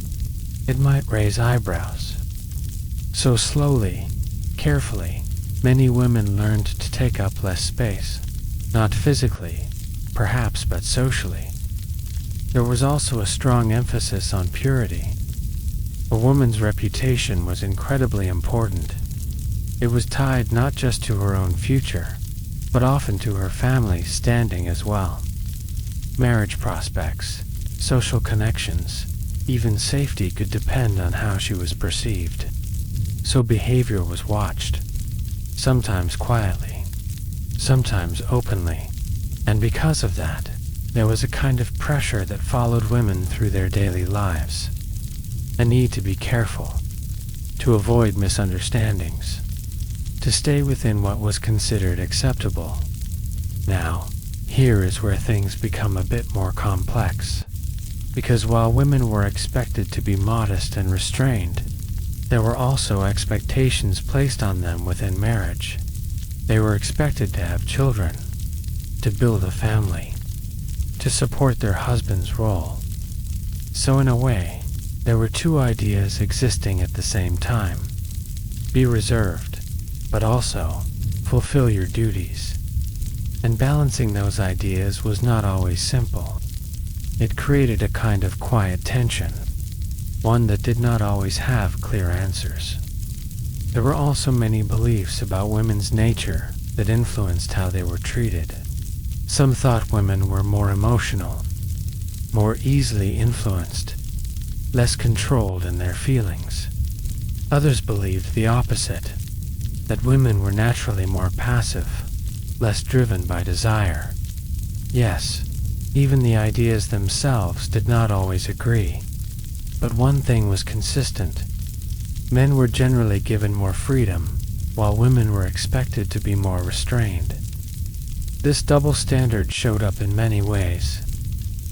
It might raise eyebrows. So slowly, carefully, many women learned to take up less space, not physically, perhaps, but socially. There was also a strong emphasis on purity. A woman's reputation was incredibly important. It was tied not just to her own future, but often to her family's standing as well. Marriage prospects, social connections, even safety could depend on how she was perceived. So behavior was watched, sometimes quietly, sometimes openly, and because of that, there was a kind of pressure that followed women through their daily lives. A need to be careful, to avoid misunderstandings, to stay within what was considered acceptable. Now, here is where things become a bit more complex, because while women were expected to be modest and restrained, there were also expectations placed on them within marriage. They were expected to have children, to build a family, to support their husband's role. So in a way, there were two ideas existing at the same time. Be reserved, but also fulfill your duties. And balancing those ideas was not always simple. It created a kind of quiet tension, one that did not always have clear answers. There were also many beliefs about women's nature that influenced how they were treated. Some thought women were more emotional, more easily influenced, less controlled in their feelings. Others believed the opposite, that women were naturally more passive, less driven by desire. Yes, even the ideas themselves did not always agree. But one thing was consistent. Men were generally given more freedom, while women were expected to be more restrained. This double standard showed up in many ways.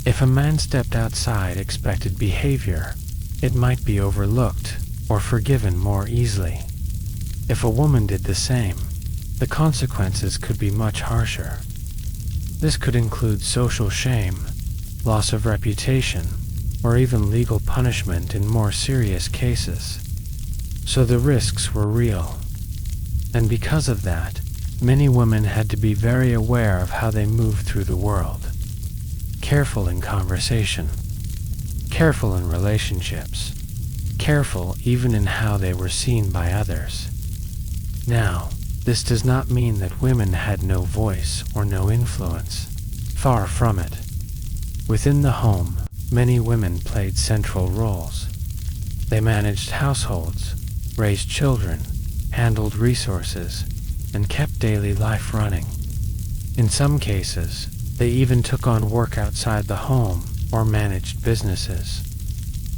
If a man stepped outside expected behavior, it might be overlooked or forgiven more easily. If a woman did the same, the consequences could be much harsher. This could include social shame, loss of reputation, or even legal punishment in more serious cases. So the risks were real. And because of that, many women had to be very aware of how they moved through the world. Careful in conversation, careful in relationships, careful even in how they were seen by others. Now, this does not mean that women had no voice or no influence. Far from it. Within the home, many women played central roles. They managed households, raised children, handled resources, and kept daily life running. In some cases, they even took on work outside the home or managed businesses.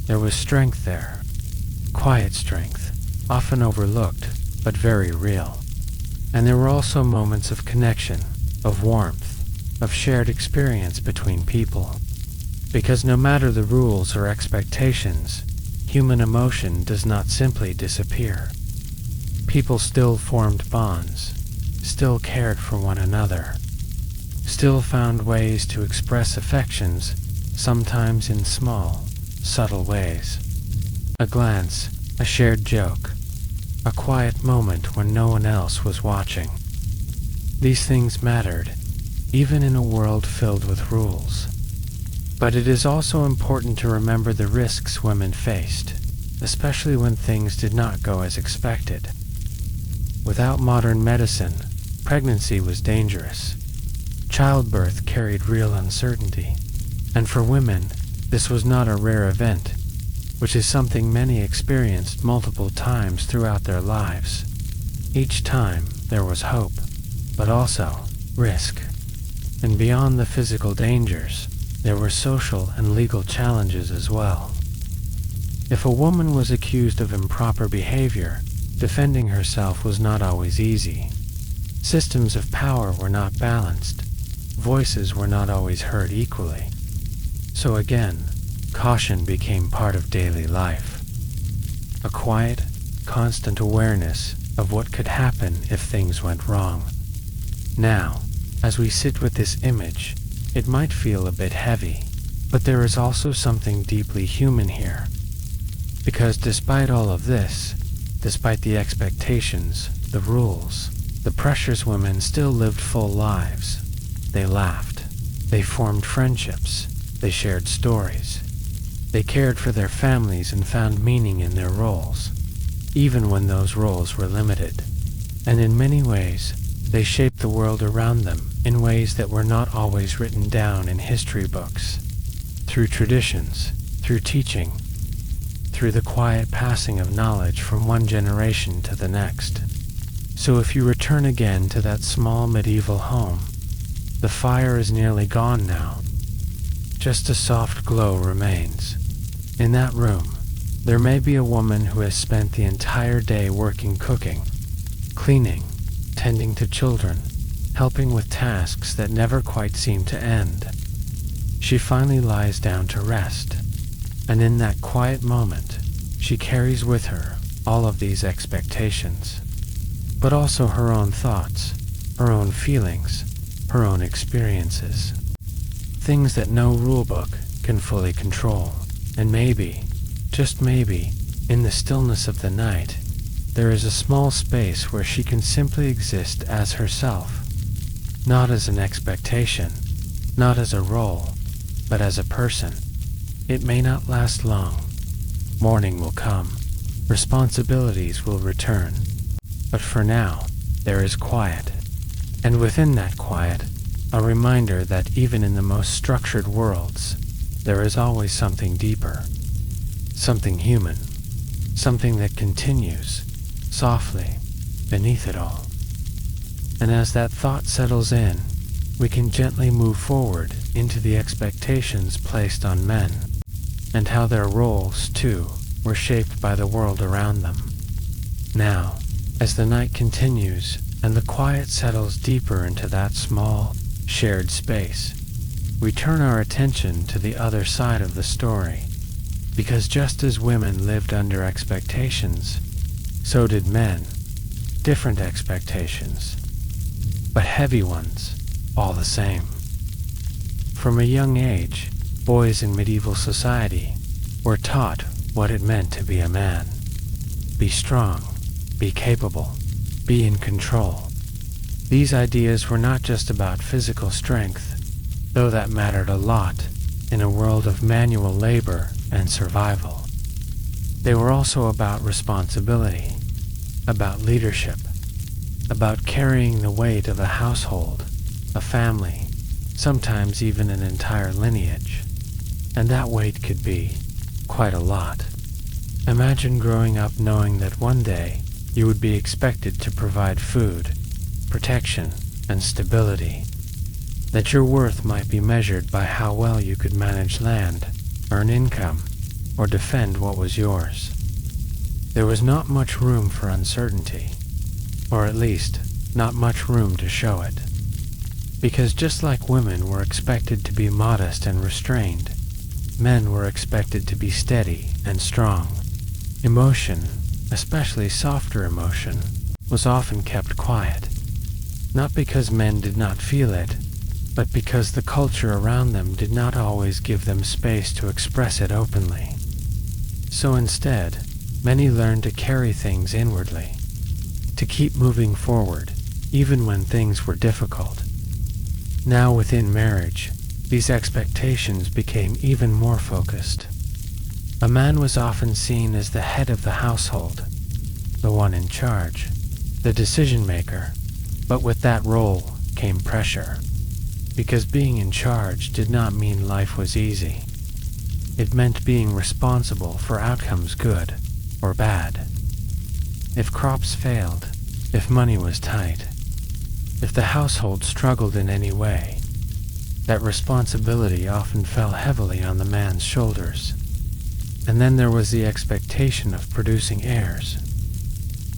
There was strength there, quiet strength, often overlooked, but very real. And there were also moments of connection, of warmth, of shared experience between people. Because no matter the rules or expectations, human emotion does not simply disappear. People still formed bonds, still cared for one another, still found ways to express affections, sometimes in small, subtle ways. A glance, a shared joke, a quiet moment when no one else was watching. These things mattered, even in a world filled with rules. But it is also important to remember the risks women faced, especially when things did not go as expected. Without modern medicine, pregnancy was dangerous. Childbirth carried real uncertainty, and for women, this was not a rare event, which is something many experienced multiple times throughout their lives. Each time, there was hope, but also risk. And beyond the physical dangers, there were social and legal challenges as well. If a woman was accused of improper behavior, defending herself was not always easy. Systems of power were not balanced. Voices were not always heard equally. So again, caution became part of daily life. A quiet, constant awareness of what could happen if things went wrong. Now, as we sit with this image, it might feel a bit heavy, but there is also something deeply human here. Because despite all of this, despite the expectations, the rules, the pressures, women still lived full lives. They laughed. They formed friendships. They shared stories. They cared for their families and found meaning in their roles, even when those roles were limited. And in many ways, they shaped the world around them in ways that were not always written down in history books. Through traditions, through teaching, through the quiet passing of knowledge from one generation to the next. So if you return again to that small medieval home, the fire is nearly gone now. Just a soft glow remains. In that room, there may be a woman who has spent the entire day working, cooking, cleaning, tending to children, helping with tasks that never quite seem to end. She finally lies down to rest, and in that quiet moment, she carries with her all of these expectations, but also her own thoughts, her own feelings, her own experiences. Things that no rulebook can fully control. And maybe, just maybe, in the stillness of the night, there is a small space where she can simply exist as herself, not as an expectation, not as a role, but as a person. It may not last long. Morning will come, responsibilities will return, but for now, there is quiet. And within that quiet, a reminder that even in the most structured worlds, there is always something deeper, something human, something that continues, softly, beneath it all. And as that thought settles in, we can gently move forward into the expectations placed on men, and how their roles, too, were shaped by the world around them. Now, as the night continues and the quiet settles deeper into that small, shared space, we turn our attention to the other side of the story, because just as women lived under expectations, so did men. Different expectations, but heavy ones, all the same. From a young age, boys in medieval society were taught what it meant to be a man. Be strong, be capable, be in control. These ideas were not just about physical strength, though that mattered a lot in a world of manual labor and survival. They were also about responsibility, about leadership, about carrying the weight of a household, a family, sometimes even an entire lineage. And that weight could be quite a lot. Imagine growing up knowing that one day you would be expected to provide food, protection, and stability. That your worth might be measured by how well you could manage land, earn income, or defend what was yours. There was not much room for uncertainty, or at least, not much room to show it. Because just like women were expected to be modest and restrained, men were expected to be steady and strong. Emotion, especially softer emotion, was often kept quiet, not because men did not feel it, but because the culture around them did not always give them space to express it openly. So instead, many learned to carry things inwardly, to keep moving forward, even when things were difficult. Now within marriage, these expectations became even more focused. A man was often seen as the head of the household, the one in charge, the decision maker, but with that role came pressure, because being in charge did not mean life was easy. It meant being responsible for outcomes good or bad. If crops failed, if money was tight, if the household struggled in any way, that responsibility often fell heavily on the man's shoulders. And then there was the expectation of producing heirs.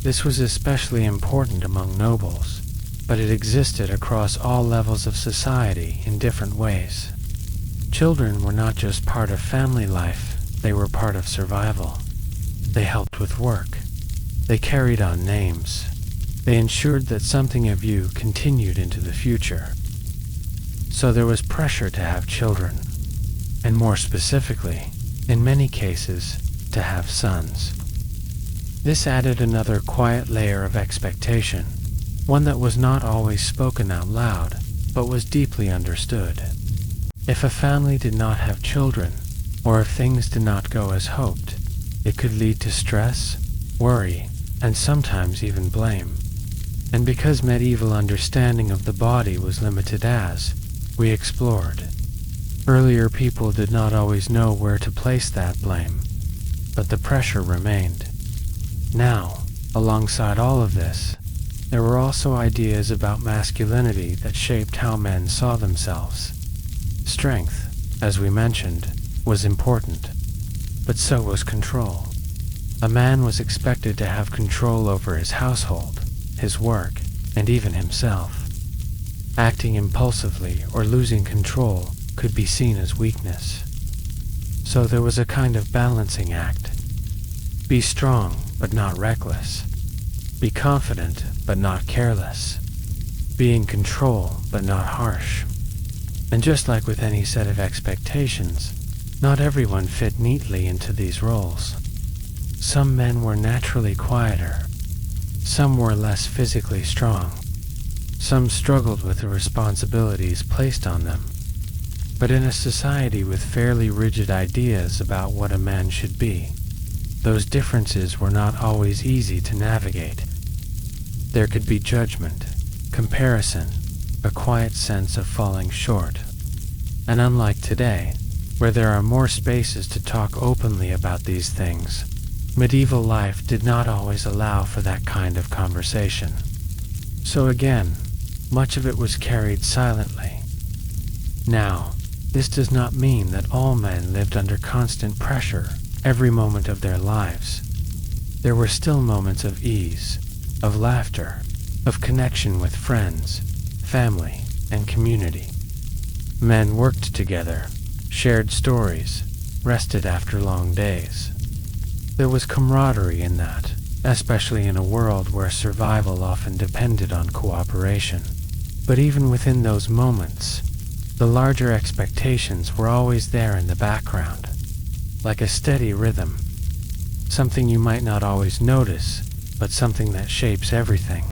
This was especially important among nobles, but it existed across all levels of society in different ways. Children were not just part of family life, they were part of survival. They helped with work. They carried on names. They ensured that something of you continued into the future. So there was pressure to have children, and more specifically, in many cases, to have sons. This added another quiet layer of expectation, one that was not always spoken out loud, but was deeply understood. If a family did not have children, or if things did not go as hoped, it could lead to stress, worry, and sometimes even blame. And because medieval understanding of the body was limited as we explored, earlier people did not always know where to place that blame, but the pressure remained. Now, alongside all of this, there were also ideas about masculinity that shaped how men saw themselves. Strength, as we mentioned, was important, but so was control. A man was expected to have control over his household, his work, and even himself. Acting impulsively or losing control could be seen as weakness. So there was a kind of balancing act. Be strong, but not reckless. Be confident, but not careless. Be in control, but not harsh. And just like with any set of expectations, not everyone fit neatly into these roles. Some men were naturally quieter. Some were less physically strong. Some struggled with the responsibilities placed on them. But in a society with fairly rigid ideas about what a man should be, those differences were not always easy to navigate. There could be judgment, comparison, a quiet sense of falling short. And unlike today, where there are more spaces to talk openly about these things, medieval life did not always allow for that kind of conversation. So again, much of it was carried silently. Now, this does not mean that all men lived under constant pressure every moment of their lives. There were still moments of ease, of laughter, of connection with friends, family, and community. Men worked together, shared stories, rested after long days. There was camaraderie in that, especially in a world where survival often depended on cooperation. But even within those moments, the larger expectations were always there in the background, like a steady rhythm, something you might not always notice, but something that shapes everything.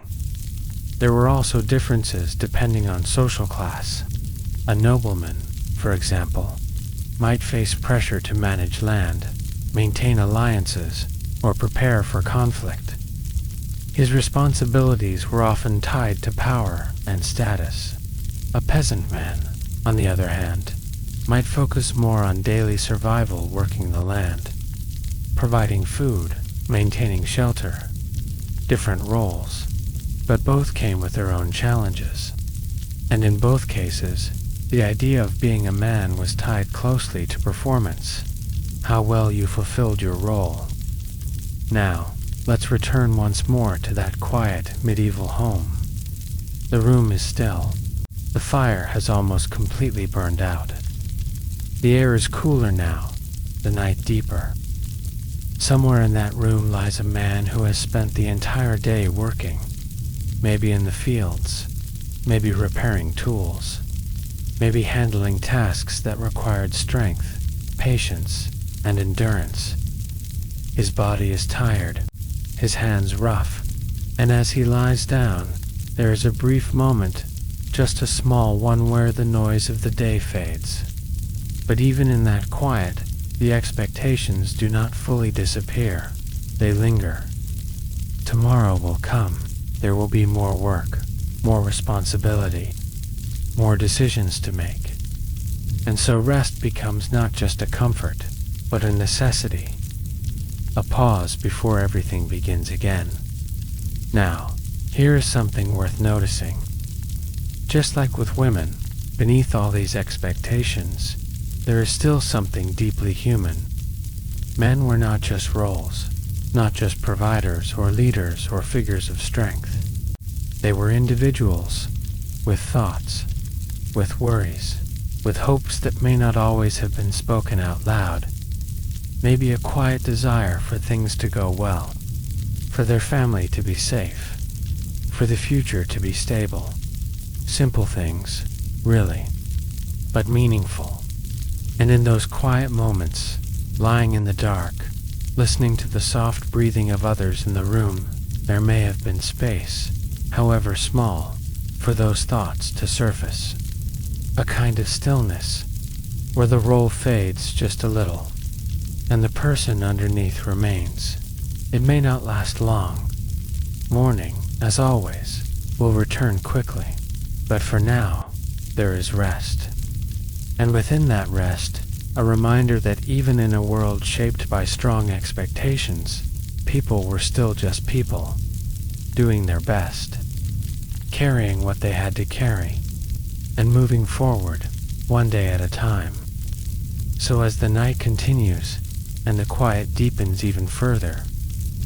There were also differences depending on social class. A nobleman, for example, might face pressure to manage land, maintain alliances, or prepare for conflict. His responsibilities were often tied to power and status. A peasant man, on the other hand, might focus more on daily survival working the land, providing food, maintaining shelter. Different roles, but both came with their own challenges. And in both cases, the idea of being a man was tied closely to performance, how well you fulfilled your role. Now, let's return once more to that quiet medieval home. The room is still. The fire has almost completely burned out. The air is cooler now, the night deeper. Somewhere in that room lies a man who has spent the entire day working, maybe in the fields, maybe repairing tools, maybe handling tasks that required strength, patience, and endurance. His body is tired, his hands rough, and as he lies down, there is a brief moment, just a small one where the noise of the day fades. But even in that quiet, the expectations do not fully disappear. They linger. Tomorrow will come. There will be more work, more responsibility, more decisions to make. And so rest becomes not just a comfort, but a necessity. A pause before everything begins again. Now, here is something worth noticing. Just like with women, beneath all these expectations, there is still something deeply human. Men were not just roles, not just providers or leaders or figures of strength. They were individuals, with thoughts, with worries, with hopes that may not always have been spoken out loud. Maybe a quiet desire for things to go well, for their family to be safe, for the future to be stable. Simple things, really, but meaningful. And in those quiet moments, lying in the dark, listening to the soft breathing of others in the room, there may have been space, however small, for those thoughts to surface. A kind of stillness, where the role fades just a little, and the person underneath remains. It may not last long. Morning, as always, will return quickly. But for now, there is rest. And within that rest, a reminder that even in a world shaped by strong expectations, people were still just people, doing their best, carrying what they had to carry, and moving forward, one day at a time. So as the night continues, and the quiet deepens even further,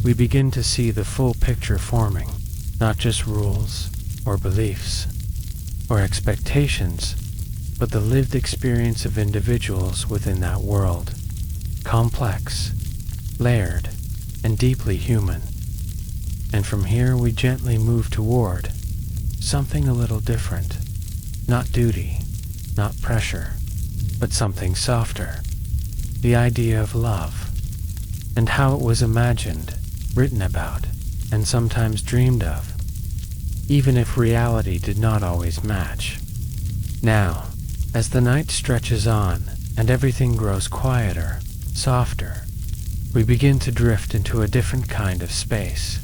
we begin to see the full picture forming. not just rules or beliefs or expectations, but the lived experience of individuals within that world, complex, layered, and deeply human. And from here we gently move toward something a little different. Not duty, not pressure, but something softer. The idea of love, and how it was imagined, written about, and sometimes dreamed of, even if reality did not always match. Now, as the night stretches on and everything grows quieter, softer, we begin to drift into a different kind of space.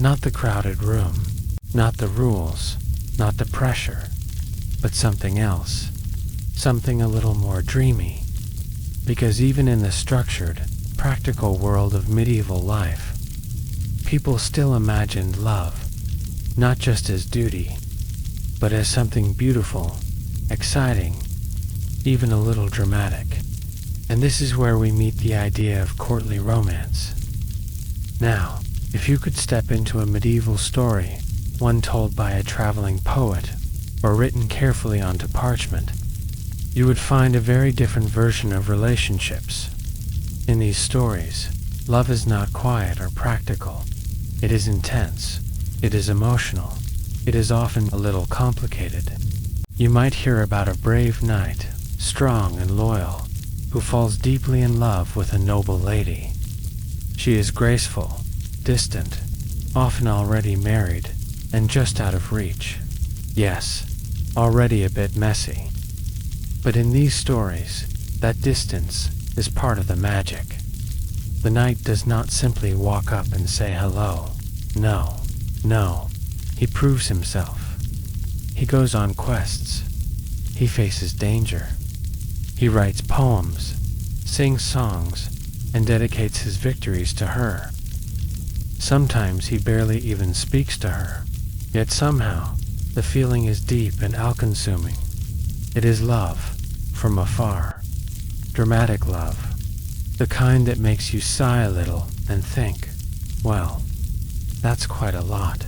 Not the crowded room, not the rules, not the pressure, but something else, something a little more dreamy. Because even in the structured, practical world of medieval life, people still imagined love, not just as duty, but as something beautiful, exciting, even a little dramatic. And this is where we meet the idea of courtly romance. Now, if you could step into a medieval story, one told by a traveling poet, or written carefully onto parchment, you would find a very different version of relationships. In these stories, love is not quiet or practical. It is intense. It is emotional. It is often a little complicated. You might hear about a brave knight, strong and loyal, who falls deeply in love with a noble lady. She is graceful, distant, often already married, and just out of reach. Yes, already a bit messy. But in these stories, that distance is part of the magic. The knight does not simply walk up and say hello. No, he proves himself. He goes on quests. He faces danger. He writes poems, sings songs, and dedicates his victories to her. Sometimes he barely even speaks to her, yet somehow the feeling is deep and all-consuming. It is love from afar, dramatic love, the kind that makes you sigh a little and think, well, that's quite a lot.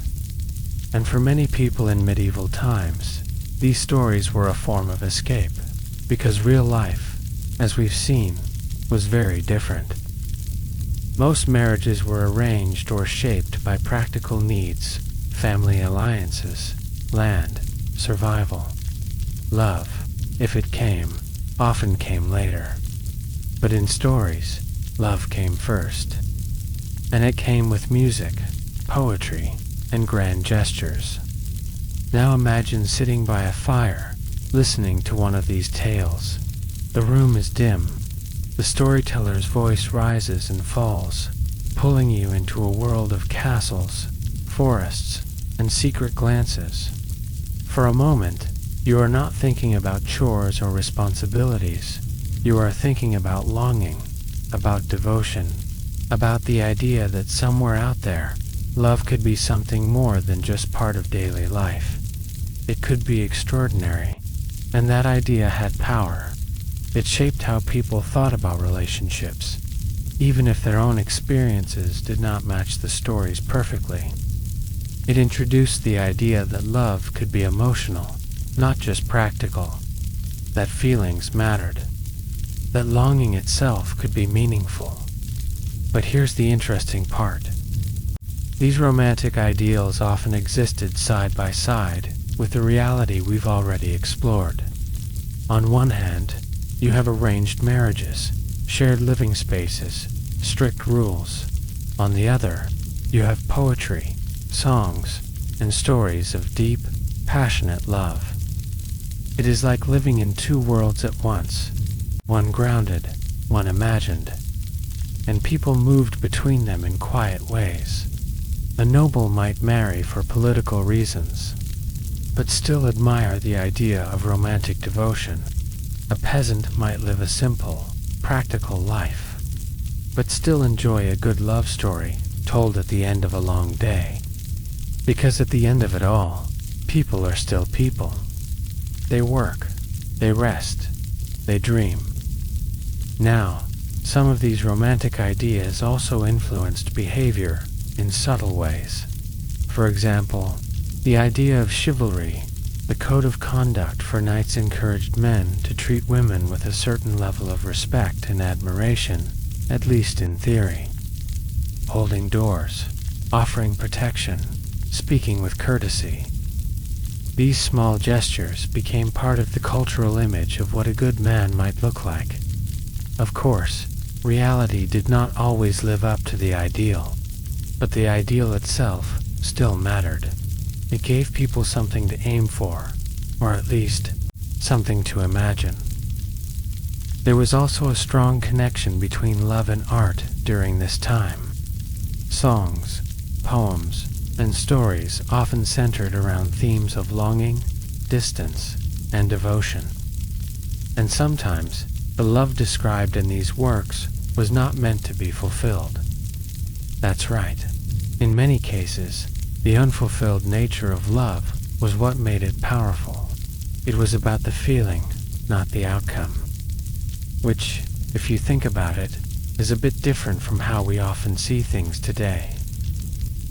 And for many people in medieval times, these stories were a form of escape, because real life, as we've seen, was very different. Most marriages were arranged or shaped by practical needs, family alliances, land, survival. Love, if it came, often came later. But in stories, love came first. And it came with music, poetry, and grand gestures. Now imagine sitting by a fire, listening to one of these tales. The room is dim. The storyteller's voice rises and falls, pulling you into a world of castles, forests, and secret glances. For a moment, you are not thinking about chores or responsibilities. You are thinking about longing, about devotion, about the idea that somewhere out there, love could be something more than just part of daily life. It could be extraordinary, and that idea had power. It shaped how people thought about relationships, even if their own experiences did not match the stories perfectly. It introduced the idea that love could be emotional, not just practical, that feelings mattered, that longing itself could be meaningful. But here's the interesting part. These romantic ideals often existed side by side with the reality we've already explored. On one hand, you have arranged marriages, shared living spaces, strict rules. On the other, you have poetry, songs, and stories of deep, passionate love. It is like living in two worlds at once, one grounded, one imagined, and people moved between them in quiet ways. A noble might marry for political reasons, but still admire the idea of romantic devotion. A peasant might live a simple, practical life, but still enjoy a good love story told at the end of a long day. Because at the end of it all, people are still people. They work, they rest, they dream. Now, some of these romantic ideas also influenced behavior in subtle ways. For example, the idea of chivalry, the code of conduct for knights, encouraged men to treat women with a certain level of respect and admiration, at least in theory. Holding doors, offering protection, speaking with courtesy. These small gestures became part of the cultural image of what a good man might look like. Of course, reality did not always live up to the ideal, but the ideal itself still mattered. It gave people something to aim for, or at least something to imagine. There was also a strong connection between love and art during this time. Songs, poems, and stories often centered around themes of longing, distance, and devotion. And sometimes, the love described in these works was not meant to be fulfilled. That's right. In many cases, the unfulfilled nature of love was what made it powerful. It was about the feeling, not the outcome. Which, if you think about it, is a bit different from how we often see things today.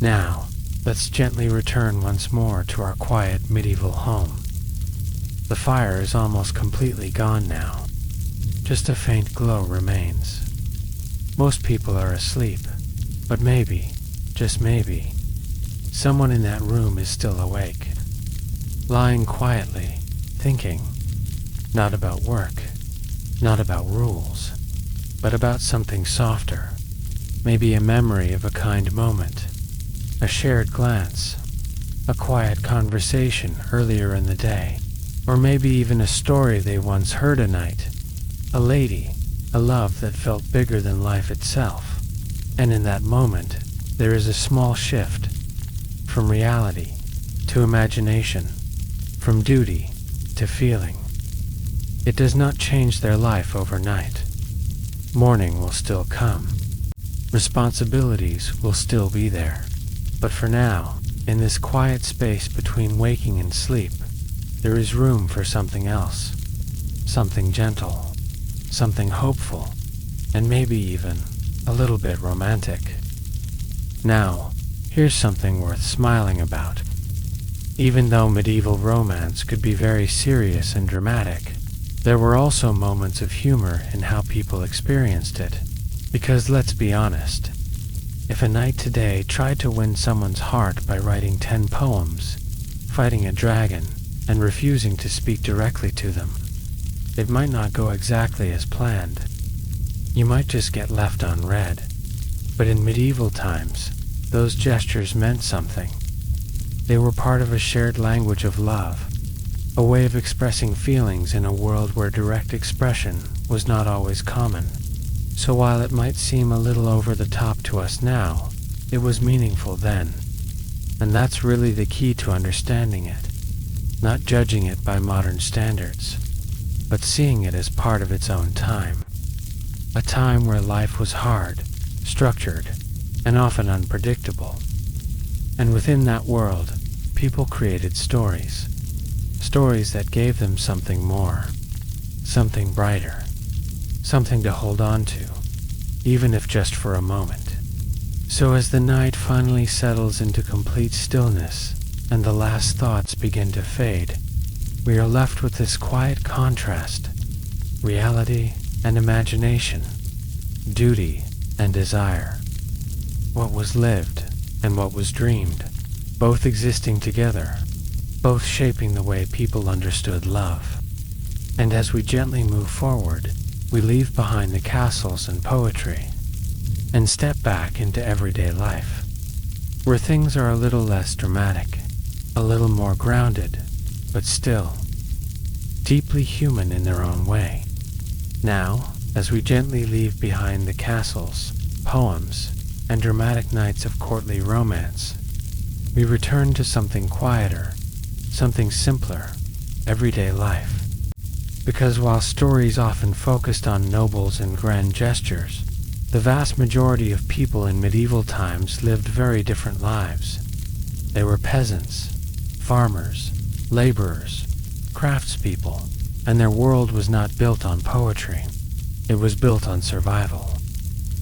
Now, let's gently return once more to our quiet medieval home. The fire is almost completely gone now. Just a faint glow remains. Most people are asleep, but maybe, just maybe, someone in that room is still awake, lying quietly, thinking, not about work, not about rules, but about something softer, maybe a memory of a kind moment, a shared glance, a quiet conversation earlier in the day, or maybe even a story they once heard a night, a lady, a love that felt bigger than life itself. And in that moment, there is a small shift, from reality to imagination, from duty to feeling. It does not change their life overnight. Morning will still come. Responsibilities will still be there. But for now, in this quiet space between waking and sleep, there is room for something else. Something gentle, something hopeful, and maybe even a little bit romantic. Now, here's something worth smiling about. Even though medieval romance could be very serious and dramatic, there were also moments of humor in how people experienced it. Because let's be honest, if a knight today tried to win someone's heart by writing 10 poems, fighting a dragon, and refusing to speak directly to them, it might not go exactly as planned. You might just get left unread. But in medieval times, those gestures meant something. They were part of a shared language of love, a way of expressing feelings in a world where direct expression was not always common. So while it might seem a little over the top to us now, it was meaningful then. And that's really the key to understanding it. Not judging it by modern standards, but seeing it as part of its own time. A time where life was hard, structured, and often unpredictable. And within that world, people created stories. Stories that gave them something more, something brighter, something to hold on to, even if just for a moment. So as the night finally settles into complete stillness and the last thoughts begin to fade, we are left with this quiet contrast, reality and imagination, duty and desire. What was lived and what was dreamed, both existing together, both shaping the way people understood love. And as we gently move forward, we leave behind the castles and poetry, and step back into everyday life, where things are a little less dramatic, a little more grounded, but still deeply human in their own way. Now, as we gently leave behind the castles, poems, and dramatic nights of courtly romance, we return to something quieter, something simpler, everyday life. Because while stories often focused on nobles and grand gestures, the vast majority of people in medieval times lived very different lives. They were peasants, farmers, laborers, craftspeople, and their world was not built on poetry. It was built on survival.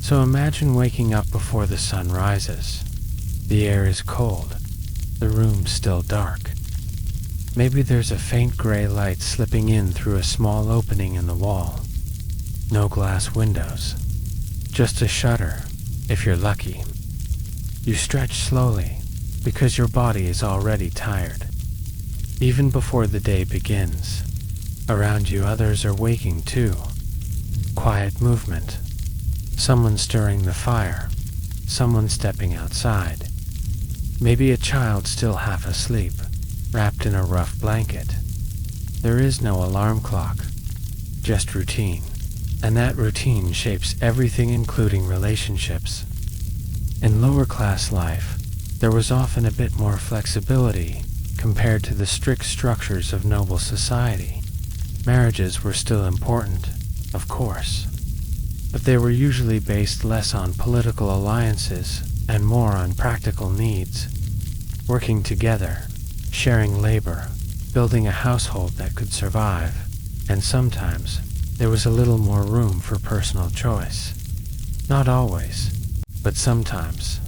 So imagine waking up before the sun rises. The air is cold, the room's still dark. Maybe there's a faint gray light slipping in through a small opening in the wall. No glass windows, just a shutter, if you're lucky. You stretch slowly, because your body is already tired. Even before the day begins, around you others are waking too. Quiet movement. Someone stirring the fire. Someone stepping outside. Maybe a child still half asleep, wrapped in a rough blanket. There is no alarm clock, just routine. And that routine shapes everything, including relationships. In lower class life, there was often a bit more flexibility compared to the strict structures of noble society. Marriages were still important, of course, but they were usually based less on political alliances and more on practical needs. Working together, sharing labor, building a household that could survive, and sometimes there was a little more room for personal choice. Not always, but sometimes.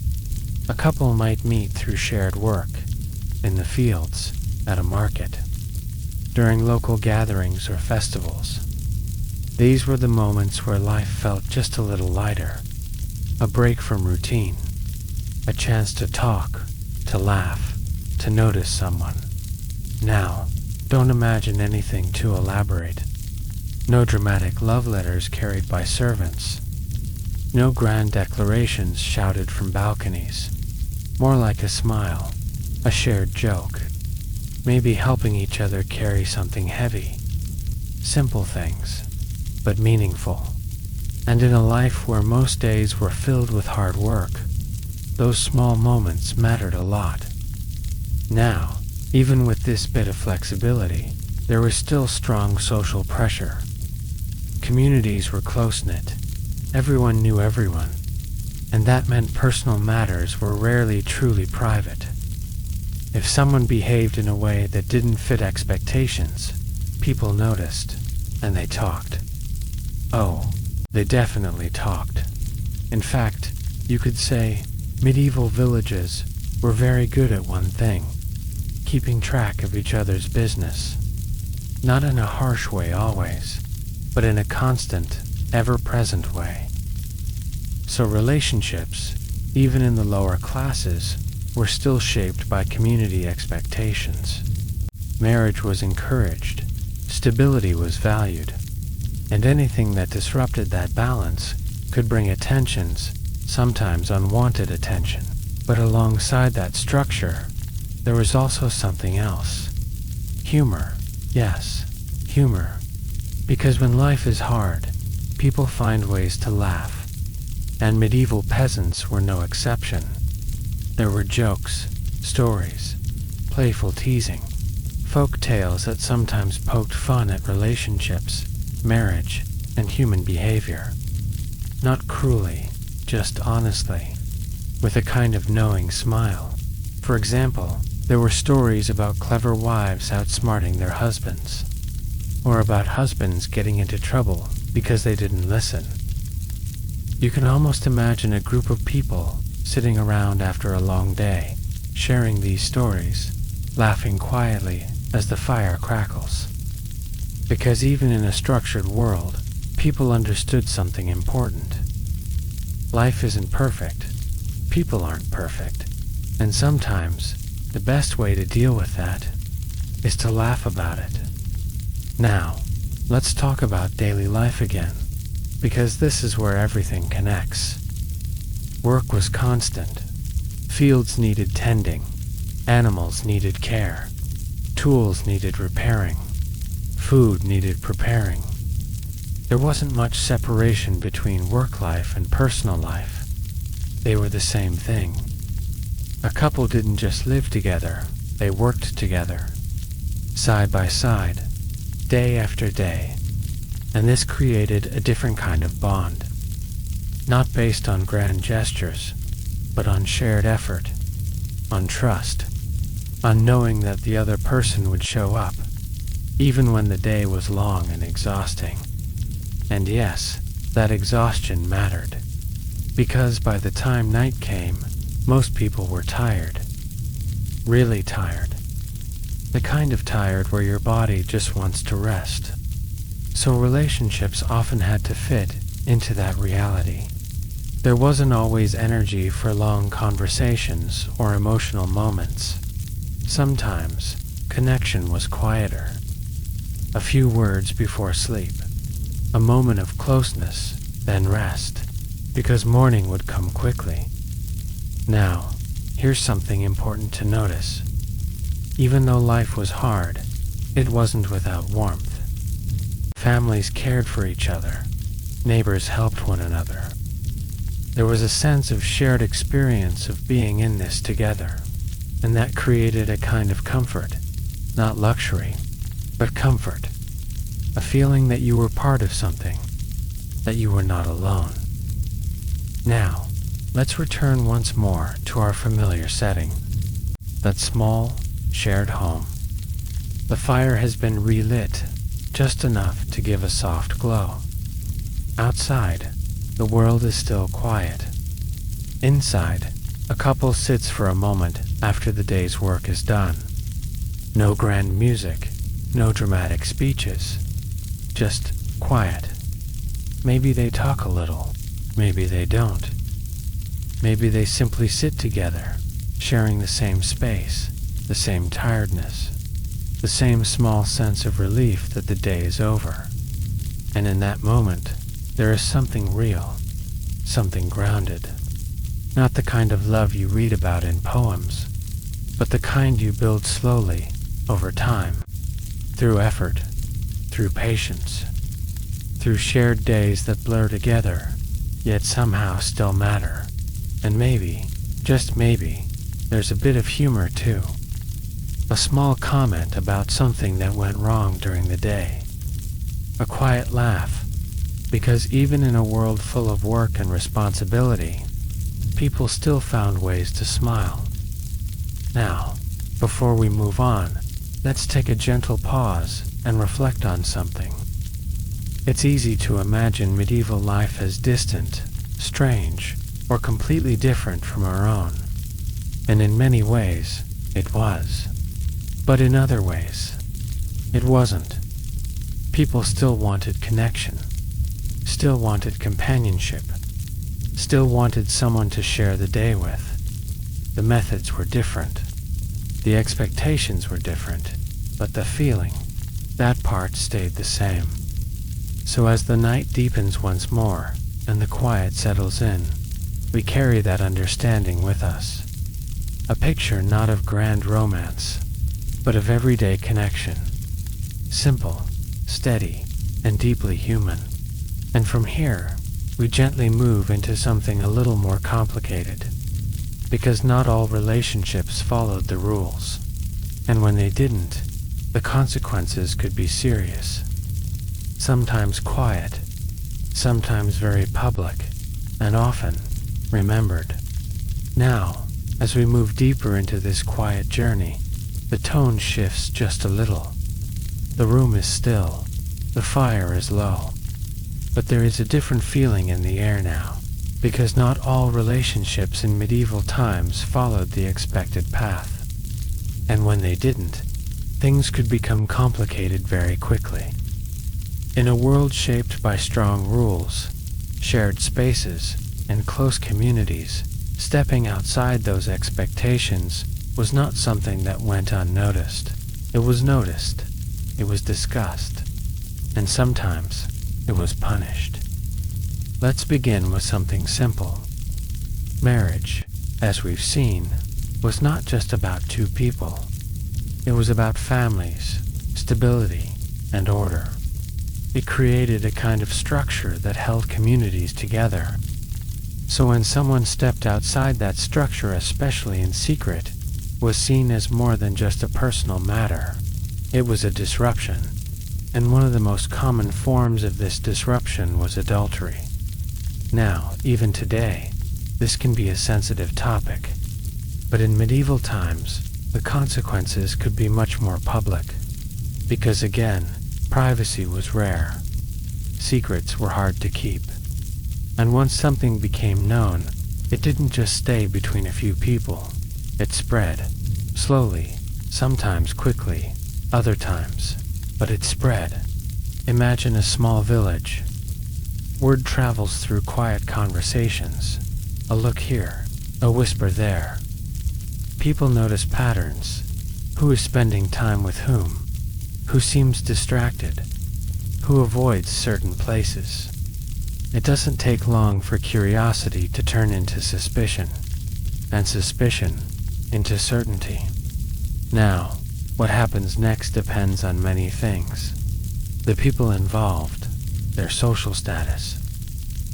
A couple might meet through shared work, in the fields, at a market, during local gatherings or festivals. These were the moments where life felt just a little lighter, a break from routine, a chance to talk, to laugh, to notice someone. Now, don't imagine anything too elaborate. No dramatic love letters carried by servants. No grand declarations shouted from balconies. More like a smile, a shared joke, maybe helping each other carry something heavy. Simple things, but meaningful. And in a life where most days were filled with hard work, those small moments mattered a lot. Now, even with this bit of flexibility, there was still strong social pressure. Communities were close-knit. Everyone knew everyone, and that meant personal matters were rarely truly private. If someone behaved in a way that didn't fit expectations, people noticed, and they talked. Oh, they definitely talked. In fact, you could say medieval villages were very good at one thing: keeping track of each other's business. Not in a harsh way always, but in a constant, ever-present way. So relationships, even in the lower classes, were still shaped by community expectations. Marriage was encouraged, stability was valued, and anything that disrupted that balance could bring attentions, sometimes unwanted attention. But alongside that structure, there was also something else. Humor. Yes, humor. Because when life is hard, people find ways to laugh, and medieval peasants were no exception. There were jokes, stories, playful teasing, folk tales that sometimes poked fun at relationships, marriage, and human behavior. Not cruelly, just honestly, with a kind of knowing smile. For example, there were stories about clever wives outsmarting their husbands, or about husbands getting into trouble because they didn't listen. You can almost imagine a group of people sitting around after a long day, sharing these stories, laughing quietly as the fire crackles. Because even in a structured world, people understood something important. Life isn't perfect. People aren't perfect. And sometimes, the best way to deal with that is to laugh about it. Now, let's talk about daily life again, because this is where everything connects. Work was constant. Fields needed tending. Animals needed care. Tools needed repairing. Food needed preparing. There wasn't much separation between work life and personal life. They were the same thing. A couple didn't just live together, they worked together, side by side, day after day, and this created a different kind of bond, not based on grand gestures, but on shared effort, on trust, on knowing that the other person would show up, even when the day was long and exhausting. And yes, that exhaustion mattered, because by the time night came, most people were tired. really tired. The kind of tired where your body just wants to rest. So relationships often had to fit into that reality. There wasn't always energy for long conversations or emotional moments. Sometimes, connection was quieter. A few words before sleep. A moment of closeness, then rest, because morning would come quickly. Now, here's something important to notice. Even though life was hard, it wasn't without warmth. Families cared for each other. Neighbors helped one another. There was a sense of shared experience of being in this together, and that created a kind of comfort, not luxury, but comfort. A feeling that you were part of something, that you were not alone. Now, let's return once more to our familiar setting, that small, shared home. The fire has been relit, just enough to give a soft glow. Outside, the world is still quiet. Inside, a couple sits for a moment after the day's work is done. No grand music, no dramatic speeches, just quiet. Maybe they talk a little, maybe they don't. Maybe they simply sit together, sharing the same space, the same tiredness, the same small sense of relief that the day is over. And in that moment, there is something real, something grounded. Not the kind of love you read about in poems, but the kind you build slowly, over time, through effort, through patience, through shared days that blur together, yet somehow still matter. And maybe, just maybe, there's a bit of humor too. A small comment about something that went wrong during the day. A quiet laugh, because even in a world full of work and responsibility, people still found ways to smile. Now, before we move on, let's take a gentle pause and reflect on something. It's easy to imagine medieval life as distant, strange, or completely different from our own. And in many ways, it was. But in other ways, it wasn't. People still wanted connection, still wanted companionship, still wanted someone to share the day with. The methods were different. The expectations were different, but the feeling, that part stayed the same. So as the night deepens once more and the quiet settles in, we carry that understanding with us. A picture not of grand romance, but of everyday connection. Simple, steady, and deeply human. And from here, we gently move into something a little more complicated. Because not all relationships followed the rules. And when they didn't, the consequences could be serious. Sometimes quiet, sometimes very public, and often remembered. Now, as we move deeper into this quiet journey, the tone shifts just a little. The room is still, the fire is low, but there is a different feeling in the air now, because not all relationships in medieval times followed the expected path. And when they didn't, things could become complicated very quickly. In a world shaped by strong rules, shared spaces, and close communities, stepping outside those expectations was not something that went unnoticed. It was noticed, it was discussed, and sometimes it was punished. Let's begin with something simple. Marriage, as we've seen, was not just about two people. It was about families, stability, and order. It created a kind of structure that held communities together. So when someone stepped outside that structure, especially in secret, was seen as more than just a personal matter. It was a disruption, and one of the most common forms of this disruption was adultery. Now, even today, this can be a sensitive topic, but in medieval times, the consequences could be much more public, because again, privacy was rare. Secrets were hard to keep. And once something became known, it didn't just stay between a few people. It spread Slowly, sometimes quickly, other times, but it spread. Imagine a small village. Word travels through quiet conversations. A look here, a whisper there. People notice patterns. Who is spending time with whom? Who seems distracted? Who avoids certain places? It doesn't take long for curiosity to turn into suspicion, and suspicion into certainty. Now, what happens next depends on many things. The people involved, their social status,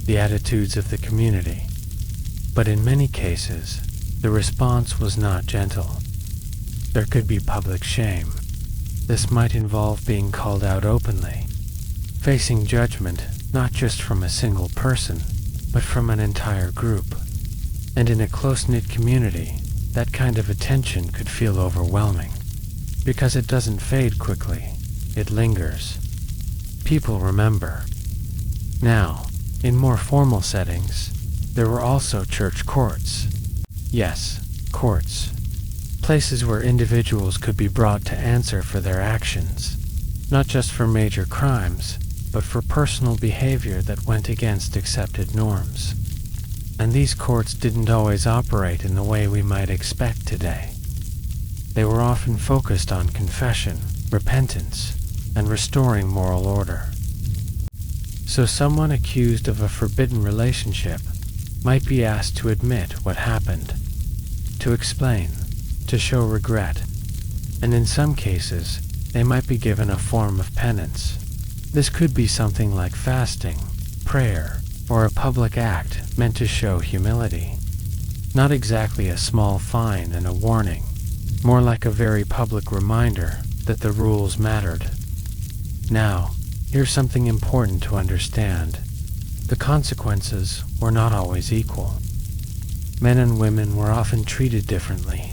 the attitudes of the community. But in many cases, the response was not gentle. There could be public shame. This might involve being called out openly, facing judgment not just from a single person, but from an entire group. And in a close-knit community, that kind of attention could feel overwhelming, because it doesn't fade quickly, it lingers. People remember. Now, in more formal settings, there were also church courts. Yes, courts. Places where individuals could be brought to answer for their actions, not just for major crimes, but for personal behavior that went against accepted norms. And these courts didn't always operate in the way we might expect today. They were often focused on confession, repentance, and restoring moral order. So someone accused of a forbidden relationship might be asked to admit what happened, to explain, to show regret, and in some cases, they might be given a form of penance. This could be something like fasting, prayer, or a public act meant to show humility. Not exactly a small fine and a warning, more like a very public reminder that the rules mattered. Now, here's something important to understand. The consequences were not always equal. Men and women were often treated differently.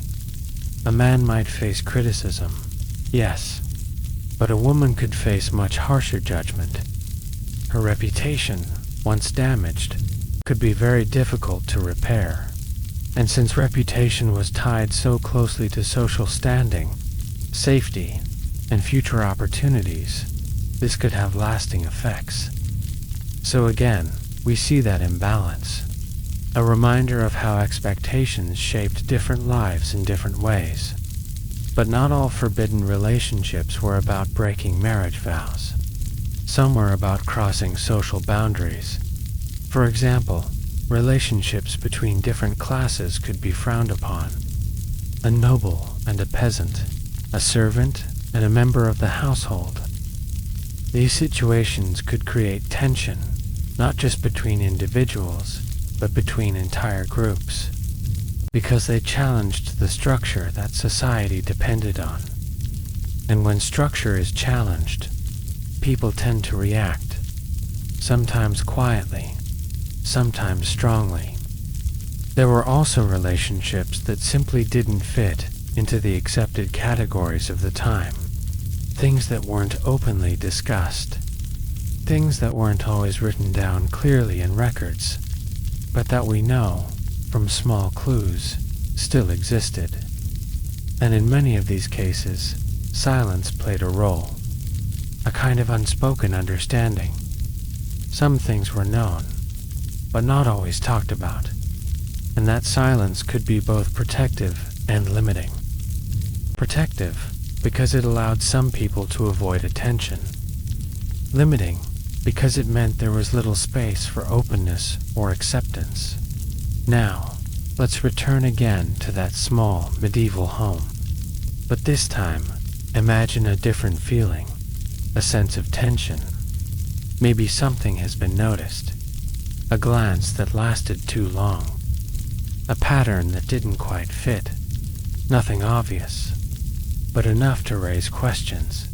A man might face criticism, yes, but a woman could face much harsher judgment. Her reputation, once damaged, could be very difficult to repair. And since reputation was tied so closely to social standing, safety, and future opportunities, this could have lasting effects. So again, we see that imbalance. A reminder of how expectations shaped different lives in different ways. But not all forbidden relationships were about breaking marriage vows. Some were about crossing social boundaries. For example, relationships between different classes could be frowned upon. A noble and a peasant, a servant and a member of the household. These situations could create tension, not just between individuals, but between entire groups, because they challenged the structure that society depended on. And when structure is challenged, people tend to react, sometimes quietly, sometimes strongly. There were also relationships that simply didn't fit into the accepted categories of the time. Things that weren't openly discussed. Things that weren't always written down clearly in records, but that we know, from small clues, still existed. And in many of these cases, silence played a role. A kind of unspoken understanding. Some things were known, but not always talked about. And that silence could be both protective and limiting. Protective, because it allowed some people to avoid attention. Limiting, because it meant there was little space for openness or acceptance. Now, let's return again to that small medieval home. But this time, imagine a different feeling, a sense of tension. Maybe something has been noticed, a glance that lasted too long, a pattern that didn't quite fit, nothing obvious, but enough to raise questions.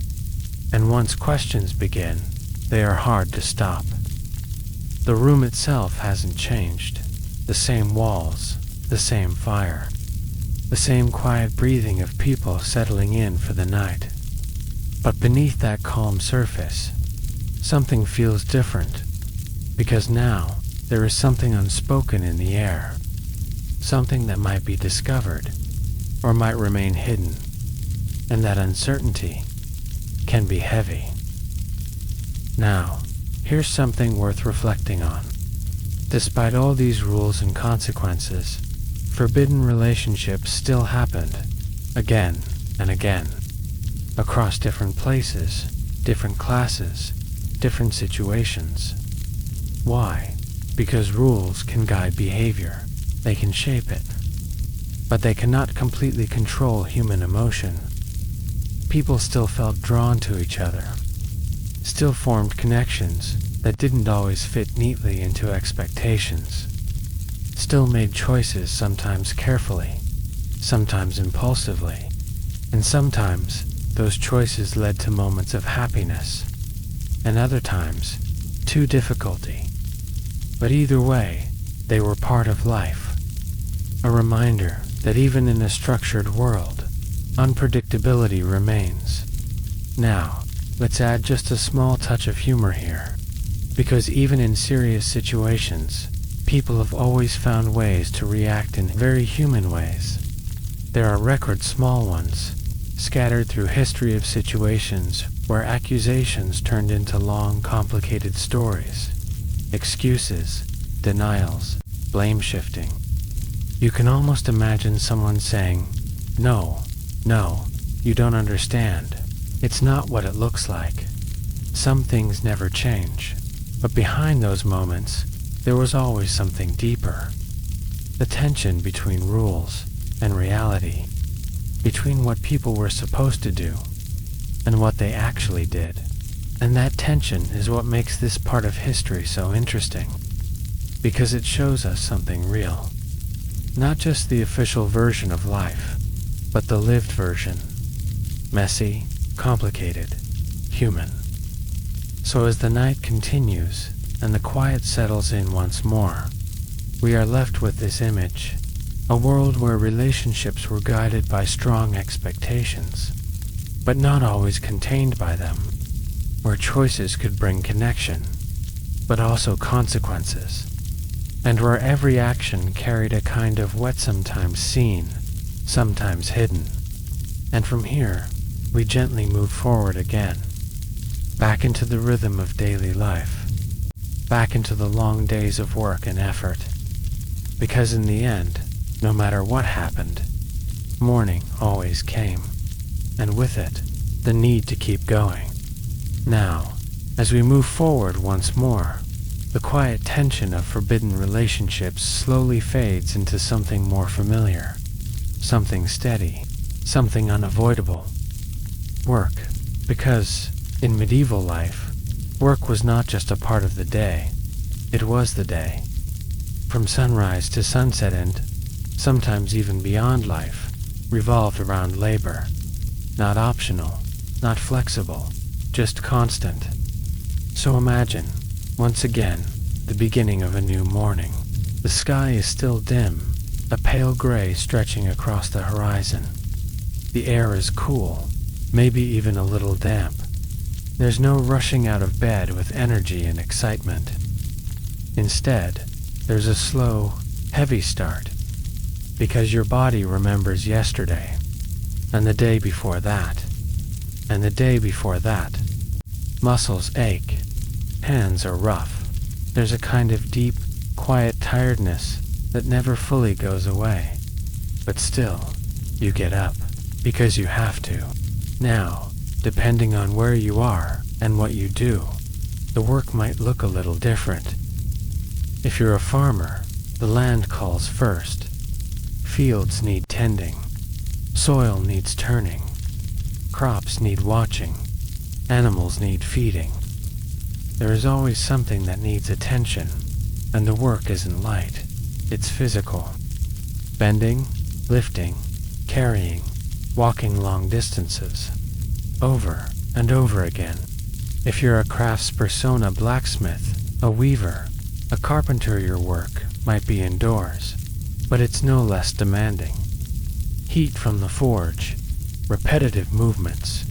And once questions begin, they are hard to stop. The room itself hasn't changed. The same walls, the same fire, the same quiet breathing of people settling in for the night. But beneath that calm surface, something feels different, because now there is something unspoken in the air, something that might be discovered, or might remain hidden, and that uncertainty can be heavy. Now, here's something worth reflecting on. Despite all these rules and consequences, forbidden relationships still happened, again and again, across different places, different classes, different situations. Why? Because rules can guide behavior. They can shape it. But they cannot completely control human emotion. People still felt drawn to each other, still formed connections that didn't always fit neatly into expectations, still made choices sometimes carefully, sometimes impulsively, and sometimes those choices led to moments of happiness, and other times to difficulty. But either way, they were part of life, a reminder that even in a structured world, unpredictability remains. Now, let's add just a small touch of humor here, because even in serious situations, people have always found ways to react in very human ways. There are record small ones, scattered through history of situations where accusations turned into long, complicated stories, excuses, denials, blame shifting. You can almost imagine someone saying, "No, you don't understand. It's not what it looks like." Some things never change, but behind those moments, there was always something deeper. The tension between rules and reality, between what people were supposed to do and what they actually did. And that tension is what makes this part of history so interesting, because it shows us something real. Not just the official version of life, but the lived version. Messy, complicated, human. So as the night continues and the quiet settles in once more, we are left with this image, a world where relationships were guided by strong expectations, but not always contained by them, where choices could bring connection, but also consequences, and where every action carried a kind of weight, sometimes seen, sometimes hidden. And from here, we gently move forward again, back into the rhythm of daily life, back into the long days of work and effort. Because in the end, no matter what happened, morning always came, and with it, the need to keep going. Now, as we move forward once more, the quiet tension of forbidden relationships slowly fades into something more familiar, something steady, something unavoidable. Work. Because, in medieval life, work was not just a part of the day, it was the day. From sunrise to sunset and, sometimes even beyond life, revolved around labor. Not optional, not flexible, just constant. So imagine, once again, the beginning of a new morning. The sky is still dim, a pale gray stretching across the horizon. The air is cool, maybe even a little damp. There's no rushing out of bed with energy and excitement. Instead, there's a slow, heavy start, because your body remembers yesterday, and the day before that, and the day before that. Muscles ache, hands are rough. There's a kind of deep, quiet tiredness that never fully goes away. But still, you get up, because you have to. Now, depending on where you are and what you do, the work might look a little different. If you're a farmer, the land calls first. Fields need tending. Soil needs turning. Crops need watching. Animals need feeding. There is always something that needs attention, and the work isn't light. It's physical. Bending, lifting, carrying, walking long distances, over and over again. If you're a craftsperson, a blacksmith, a weaver, a carpenter, your work might be indoors, but it's no less demanding. Heat from the forge, repetitive movements,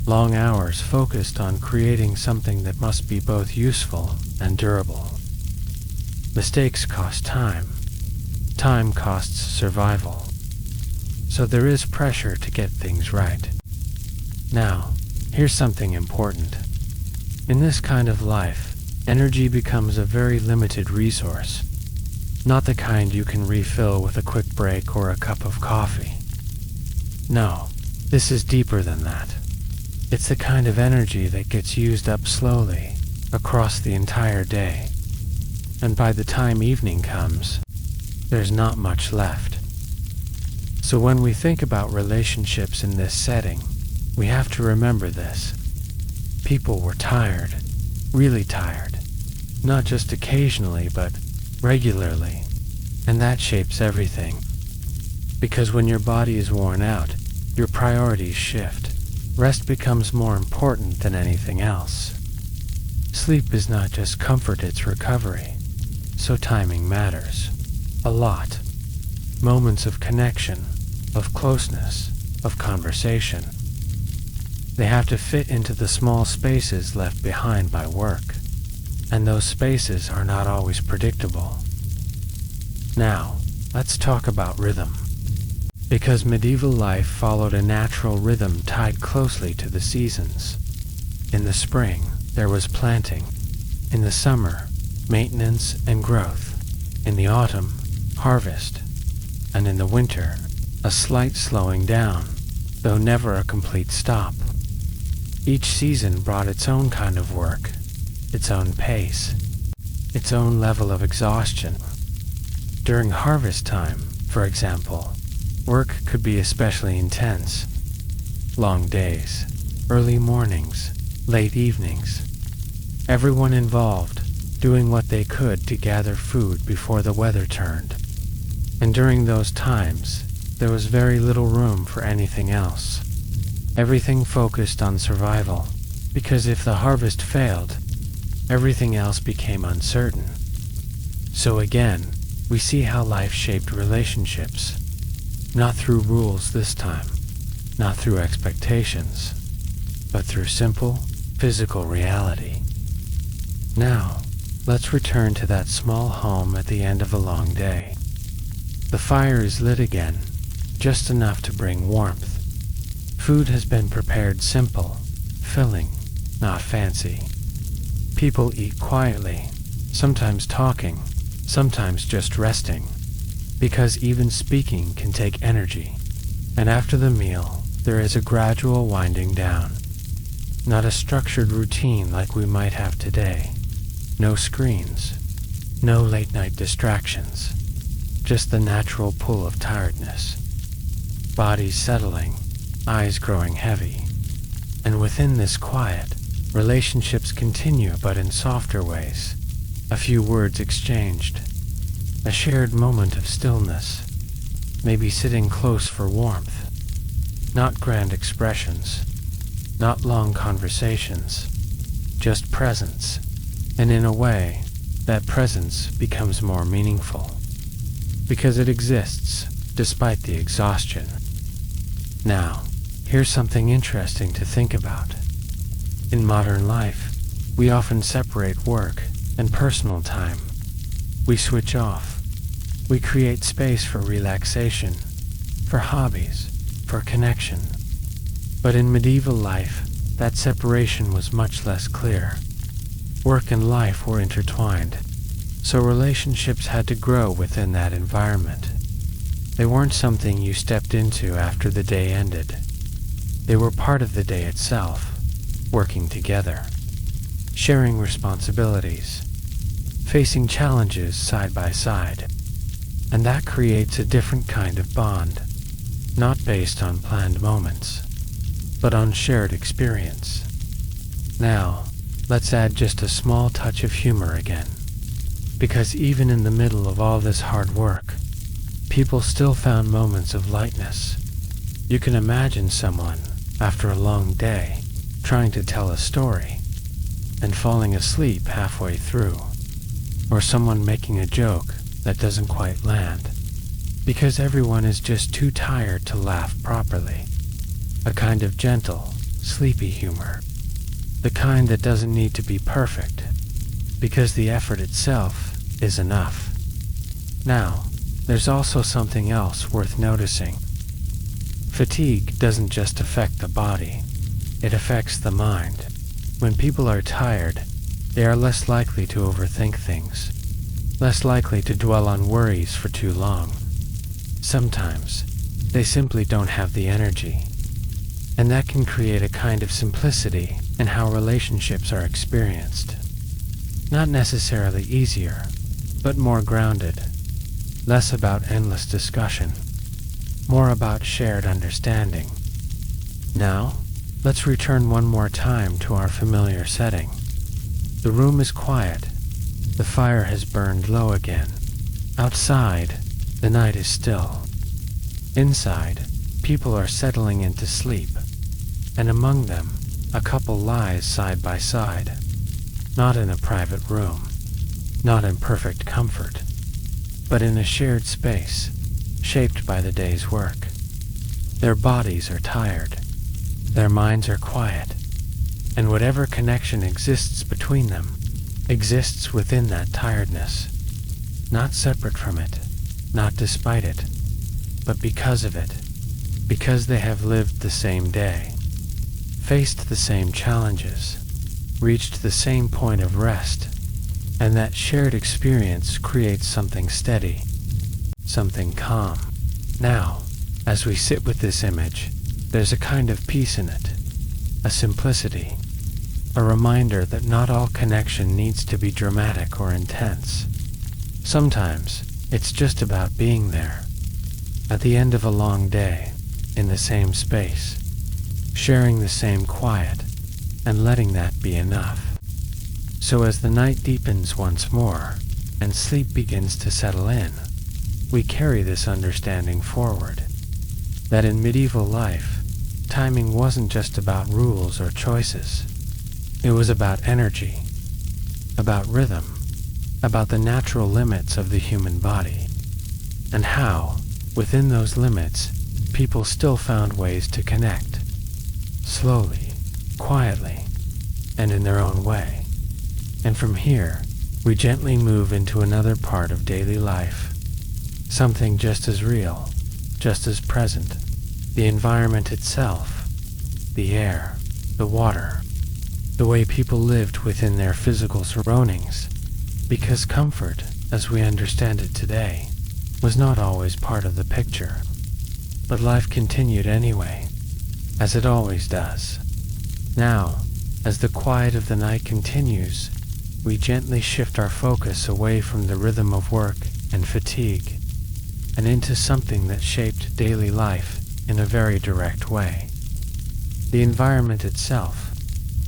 long hours focused on creating something that must be both useful and durable. Mistakes cost time. Time costs survival. so there is pressure to get things right. Now, here's something important. In this kind of life, energy becomes a very limited resource, not the kind you can refill with a quick break or a cup of coffee. No, this is deeper than that. It's the kind of energy that gets used up slowly across the entire day, and by the time evening comes, there's not much left. So when we think about relationships in this setting, we have to remember this. People were tired, really tired, not just occasionally, but regularly, and that shapes everything. Because when your body is worn out, your priorities shift. Rest becomes more important than anything else. Sleep is not just comfort, it's recovery. So timing matters. A lot. Moments of connection, of closeness, of conversation. They have to fit into the small spaces left behind by work. And those spaces are not always predictable. Now, let's talk about rhythm. Because medieval life followed a natural rhythm tied closely to the seasons. In the spring, there was planting. In the summer, maintenance and growth. In the autumn, harvest. And in the winter, a slight slowing down, though never a complete stop. Each season brought its own kind of work, its own pace, its own level of exhaustion. During harvest time, for example, work could be especially intense. Long days, early mornings, late evenings. Everyone involved, doing what they could to gather food before the weather turned. And during those times, there was very little room for anything else. Everything focused on survival, because if the harvest failed, everything else became uncertain. So again, we see how life shaped relationships. Not through rules this time, not through expectations, but through simple, physical reality. Now, let's return to that small home at the end of a long day. The fire is lit again, just enough to bring warmth. Food has been prepared simple, filling, not fancy. People eat quietly, sometimes talking, sometimes just resting. Because even speaking can take energy, and after the meal, there is a gradual winding down. Not a structured routine like we might have today. No screens, no late-night distractions, just the natural pull of tiredness. Bodies settling, eyes growing heavy. And within this quiet, relationships continue but in softer ways. A few words exchanged. A shared moment of stillness, maybe sitting close for warmth. Not grand expressions, not long conversations, just presence. And in a way, that presence becomes more meaningful. Because it exists, despite the exhaustion. Now, here's something interesting to think about. In modern life, we often separate work and personal time. We switch off. We create space for relaxation, for hobbies, for connection. But in medieval life, that separation was much less clear. Work and life were intertwined, so relationships had to grow within that environment. They weren't something you stepped into after the day ended. They were part of the day itself, working together, sharing responsibilities, facing challenges side by side. And that creates a different kind of bond, not based on planned moments, but on shared experience. Now, let's add just a small touch of humor again. Because even in the middle of all this hard work, people still found moments of lightness. You can imagine someone, after a long day, trying to tell a story, and falling asleep halfway through. Or someone making a joke that doesn't quite land, because everyone is just too tired to laugh properly. A kind of gentle, sleepy humor. The kind that doesn't need to be perfect, because the effort itself is enough. Now, there's also something else worth noticing. Fatigue doesn't just affect the body, it affects the mind. When people are tired, they are less likely to overthink things, less likely to dwell on worries for too long. Sometimes, they simply don't have the energy. And that can create a kind of simplicity in how relationships are experienced. Not necessarily easier, but more grounded. Less about endless discussion, more about shared understanding. Now, let's return one more time to our familiar setting. The room is quiet. The fire has burned low again. Outside, the night is still. Inside, people are settling into sleep, and among them, a couple lies side by side, not in a private room, not in perfect comfort, but in a shared space, shaped by the day's work. Their bodies are tired, their minds are quiet, and whatever connection exists between them exists within that tiredness, not separate from it, not despite it, but because of it, because they have lived the same day, faced the same challenges, reached the same point of rest, and that shared experience creates something steady, something calm. Now, as we sit with this image, there's a kind of peace in it, a simplicity, a reminder that not all connection needs to be dramatic or intense. Sometimes, it's just about being there, at the end of a long day, in the same space, sharing the same quiet, and letting that be enough. So as the night deepens once more, and sleep begins to settle in, we carry this understanding forward, that in medieval life, timing wasn't just about rules or choices. It was about energy, about rhythm, about the natural limits of the human body, and how, within those limits, people still found ways to connect, slowly, quietly, and in their own way. And from here, we gently move into another part of daily life, something just as real, just as present, the environment itself, the air, the water, the way people lived within their physical surroundings, because comfort, as we understand it today, was not always part of the picture. But life continued anyway, as it always does. Now, as the quiet of the night continues, we gently shift our focus away from the rhythm of work and fatigue, and into something that shaped daily life in a very direct way. The environment itself,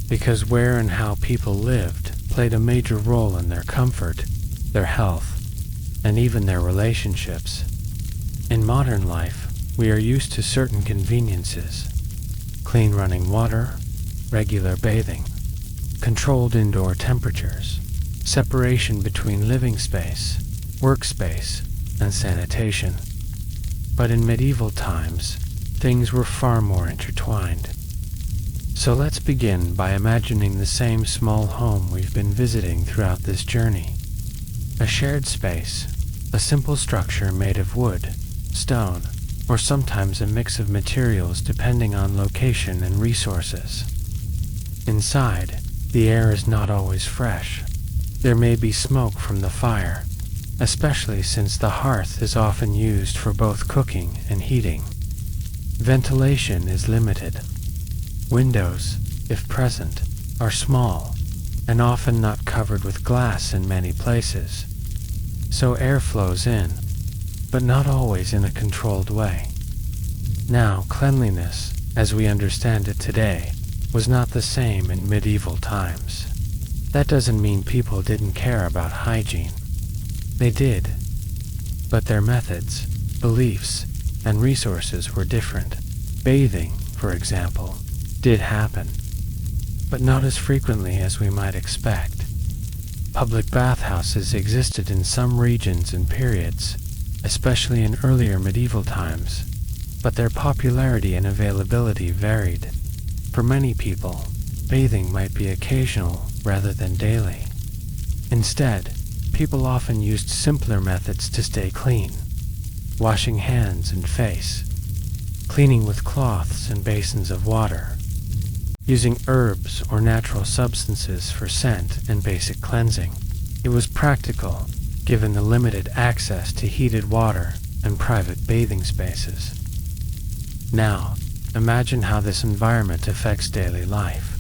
because where and how people lived played a major role in their comfort, their health, and even their relationships. In modern life, we are used to certain conveniences: clean running water, regular bathing, controlled indoor temperatures, separation between living space, workspace, and sanitation. But in medieval times, things were far more intertwined. So let's begin by imagining the same small home we've been visiting throughout this journey. A shared space, a simple structure made of wood, stone, or sometimes a mix of materials depending on location and resources. Inside, the air is not always fresh. There may be smoke from the fire, especially since the hearth is often used for both cooking and heating. Ventilation is limited. Windows, if present, are small and often not covered with glass in many places, so air flows in, but not always in a controlled way. Now, cleanliness, as we understand it today, was not the same in medieval times. That doesn't mean people didn't care about hygiene. They did, but their methods, beliefs, and resources were different. Bathing, for example, did happen, but not as frequently as we might expect. Public bathhouses existed in some regions and periods, especially in earlier medieval times, but their popularity and availability varied. For many people, bathing might be occasional rather than daily. Instead, people often used simpler methods to stay clean: washing hands and face, cleaning with cloths and basins of water, using herbs or natural substances for scent and basic cleansing. It was practical, given the limited access to heated water and private bathing spaces. Now, imagine how this environment affects daily life.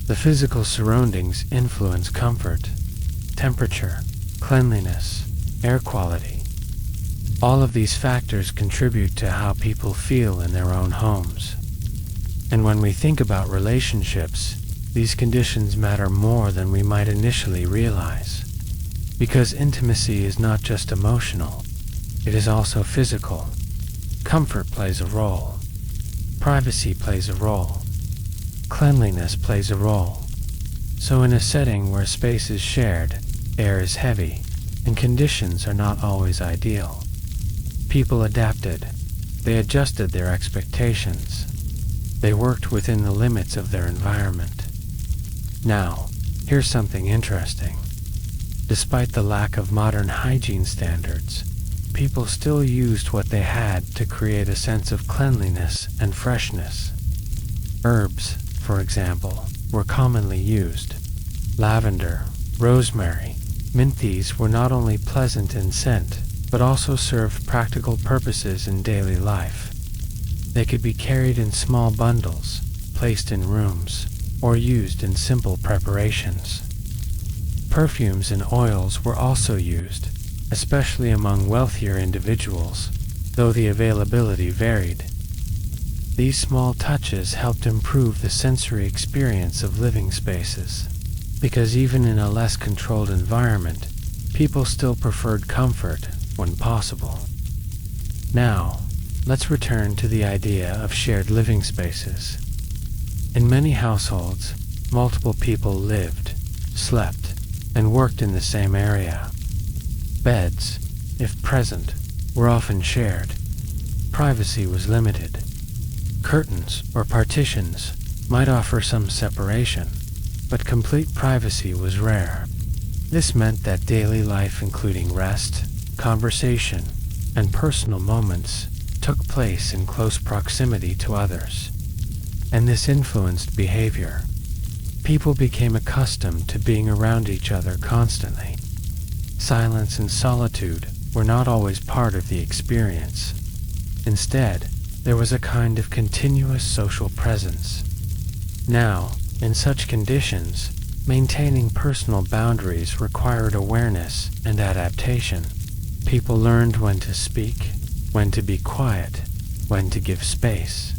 The physical surroundings influence comfort, temperature, cleanliness, air quality. All of these factors contribute to how people feel in their own homes. And when we think about relationships, these conditions matter more than we might initially realize. Because intimacy is not just emotional, it is also physical. Comfort plays a role. Privacy plays a role. Cleanliness plays a role. So in a setting where space is shared, air is heavy, and conditions are not always ideal, people adapted. They adjusted their expectations. They worked within the limits of their environment. Now, here's something interesting. Despite the lack of modern hygiene standards, people still used what they had to create a sense of cleanliness and freshness. Herbs, for example, were commonly used. Lavender, rosemary, mint. These were not only pleasant in scent, but also served practical purposes in daily life. They could be carried in small bundles, placed in rooms, or used in simple preparations. Perfumes and oils were also used, especially among wealthier individuals, though the availability varied. These small touches helped improve the sensory experience of living spaces, because even in a less controlled environment, people still preferred comfort when possible. Now, let's return to the idea of shared living spaces. In many households, multiple people lived, slept, and worked in the same area. Beds, if present, were often shared. Privacy was limited. Curtains or partitions might offer some separation, but complete privacy was rare. This meant that daily life, including rest, conversation, and personal moments, took place in close proximity to others. And this influenced behavior. People became accustomed to being around each other constantly. Silence and solitude were not always part of the experience. Instead, there was a kind of continuous social presence. Now, in such conditions, maintaining personal boundaries required awareness and adaptation. People learned when to speak, when to be quiet, when to give space,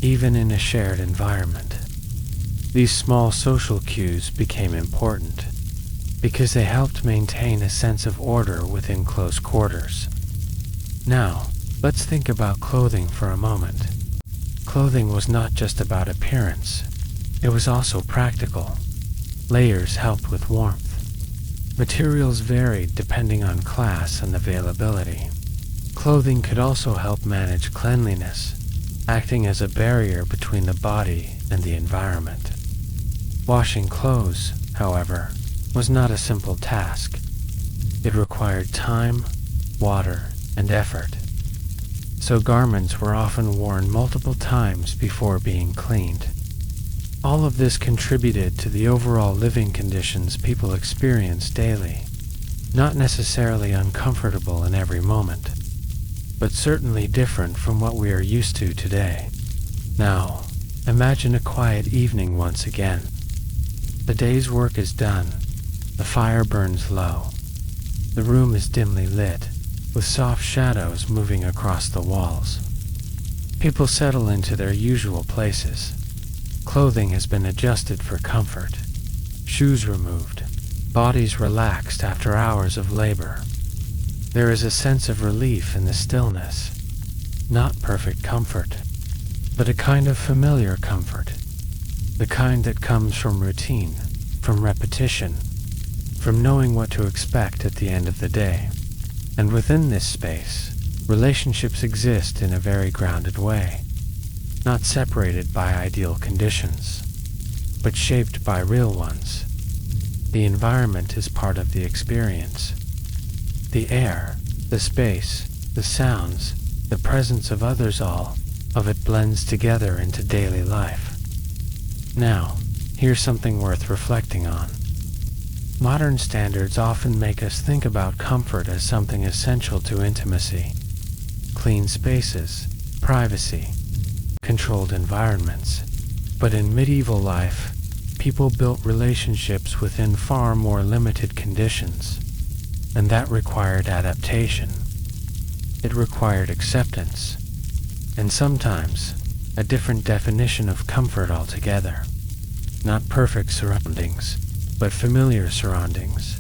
even in a shared environment. These small social cues became important because they helped maintain a sense of order within close quarters. Now, let's think about clothing for a moment. Clothing was not just about appearance, it was also practical. Layers helped with warmth. Materials varied depending on class and availability. Clothing could also help manage cleanliness, acting as a barrier between the body and the environment. Washing clothes, however, was not a simple task. It required time, water, and effort. So garments were often worn multiple times before being cleaned. All of this contributed to the overall living conditions people experienced daily, not necessarily uncomfortable in every moment, but certainly different from what we are used to today. Now, imagine a quiet evening once again. The day's work is done, the fire burns low, the room is dimly lit, with soft shadows moving across the walls. People settle into their usual places. Clothing has been adjusted for comfort, shoes removed, bodies relaxed after hours of labor. There is a sense of relief in the stillness, not perfect comfort, but a kind of familiar comfort, the kind that comes from routine, from repetition, from knowing what to expect at the end of the day. And within this space, relationships exist in a very grounded way, not separated by ideal conditions, but shaped by real ones. The environment is part of the experience. The air, the space, the sounds, the presence of others all of it blends together into daily life. Now, here's something worth reflecting on. Modern standards often make us think about comfort as something essential to intimacy. Clean spaces, privacy, controlled environments. But in medieval life, people built relationships within far more limited conditions, and that required adaptation. It required acceptance, and sometimes a different definition of comfort altogether. Not perfect surroundings, but familiar surroundings.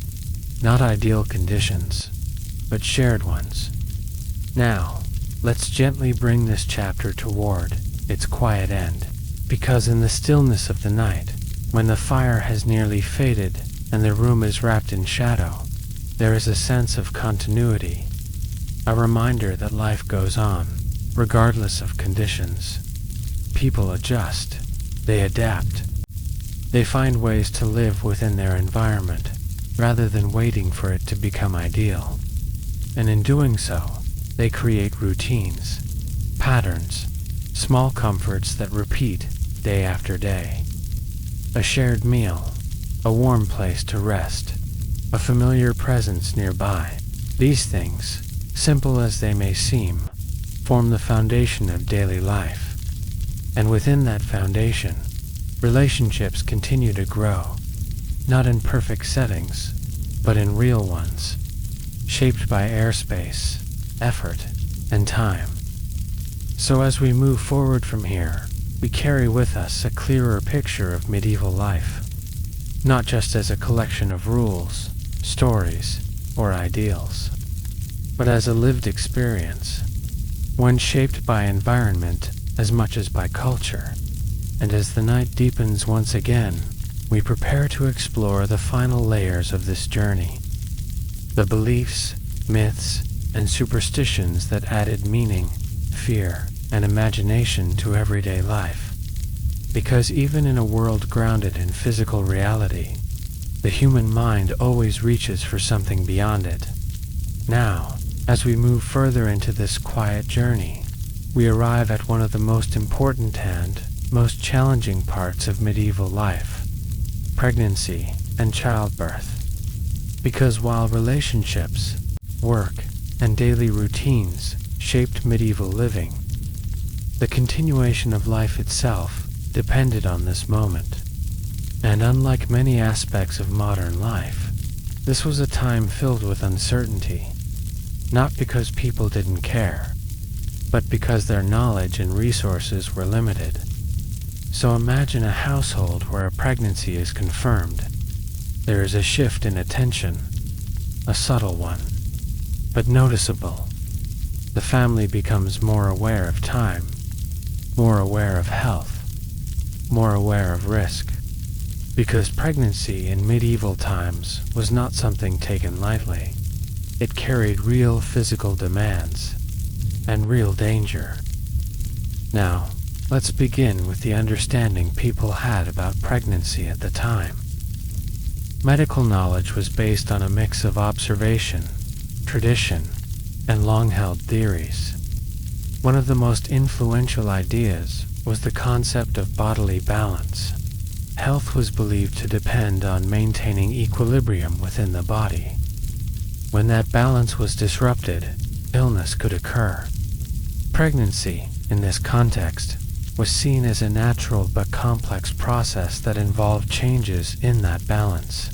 Not ideal conditions, but shared ones. Now, let's gently bring this chapter toward its quiet end, because in the stillness of the night, when the fire has nearly faded and the room is wrapped in shadow, there is a sense of continuity, a reminder that life goes on, regardless of conditions. People adjust, they adapt, they find ways to live within their environment, rather than waiting for it to become ideal. And in doing so, they create routines, patterns, small comforts that repeat day after day. A shared meal, a warm place to rest, a familiar presence nearby. These things, simple as they may seem, form the foundation of daily life. And within that foundation, relationships continue to grow, not in perfect settings, but in real ones, shaped by airspace, effort, and time. So as we move forward from here, we carry with us a clearer picture of medieval life, not just as a collection of rules, stories, or ideals, but as a lived experience, one shaped by environment as much as by culture. And as the night deepens once again, we prepare to explore the final layers of this journey. The beliefs, myths, and superstitions that added meaning, fear, and imagination to everyday life. Because even in a world grounded in physical reality, the human mind always reaches for something beyond it. Now, as we move further into this quiet journey, we arrive at one of the most important and most challenging parts of medieval life: pregnancy and childbirth. Because while relationships, work, and daily routines shaped medieval living, the continuation of life itself depended on this moment. And unlike many aspects of modern life, this was a time filled with uncertainty, not because people didn't care, but because their knowledge and resources were limited. So imagine a household where a pregnancy is confirmed. There is a shift in attention, a subtle one, but noticeable. The family becomes more aware of time, more aware of health, more aware of risk. Because pregnancy in medieval times was not something taken lightly. It carried real physical demands and real danger. Now, let's begin with the understanding people had about pregnancy at the time. Medical knowledge was based on a mix of observation, tradition, and long-held theories. One of the most influential ideas was the concept of bodily balance. Health was believed to depend on maintaining equilibrium within the body. When that balance was disrupted, illness could occur. Pregnancy, in this context, was seen as a natural but complex process that involved changes in that balance.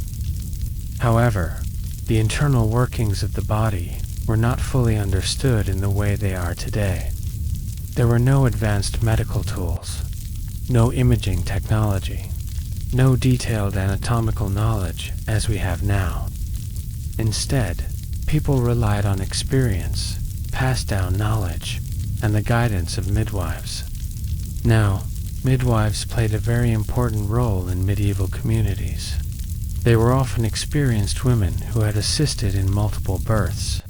However, the internal workings of the body were not fully understood in the way they are today. There were no advanced medical tools, no imaging technology, no detailed anatomical knowledge as we have now. Instead, people relied on experience, passed down knowledge, and the guidance of midwives. Now, midwives played a very important role in medieval communities. They were often experienced women who had assisted in multiple births.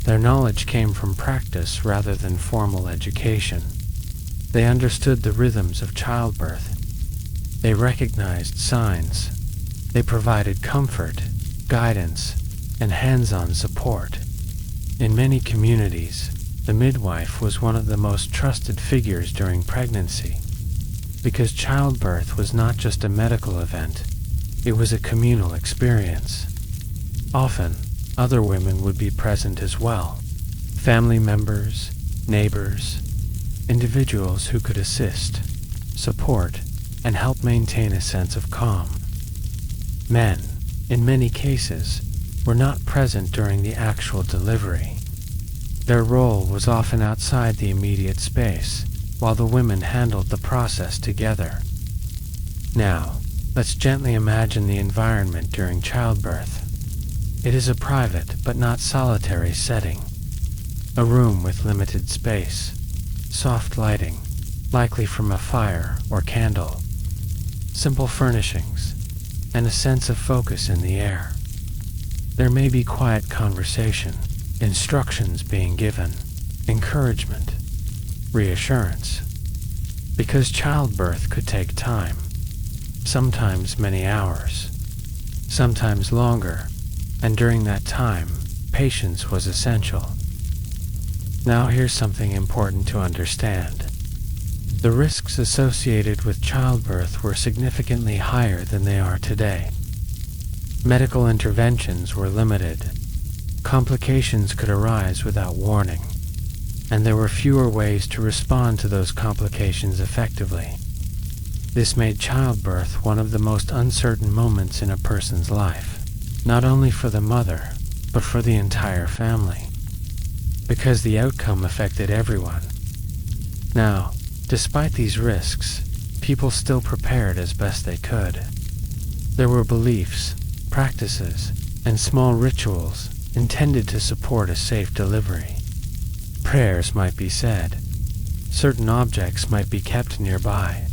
Their knowledge came from practice rather than formal education. They understood the rhythms of childbirth. They recognized signs. They provided comfort, guidance, and hands-on support. In many communities, The midwife was one of the most trusted figures during pregnancy, because childbirth was not just a medical event, it was a communal experience. Often, other women would be present as well, family members, neighbors, individuals who could assist, support, and help maintain a sense of calm. Men, in many cases, were not present during the actual delivery. Their role was often outside the immediate space, while the women handled the process together. Now, let's gently imagine the environment during childbirth. It is a private but not solitary setting. A room with limited space, soft lighting, likely from a fire or candle, simple furnishings, and a sense of focus in the air. There may be quiet conversation, instructions being given, encouragement, reassurance. Because childbirth could take time, sometimes many hours, sometimes longer, and during that time, patience was essential. Now here's something important to understand. The risks associated with childbirth were significantly higher than they are today. Medical interventions were limited. Complications could arise without warning, and there were fewer ways to respond to those complications effectively. This made childbirth one of the most uncertain moments in a person's life, not only for the mother, but for the entire family, because the outcome affected everyone. Now, despite these risks, people still prepared as best they could. There were beliefs, practices, and small rituals intended to support a safe delivery. Prayers might be said. Certain objects might be kept nearby.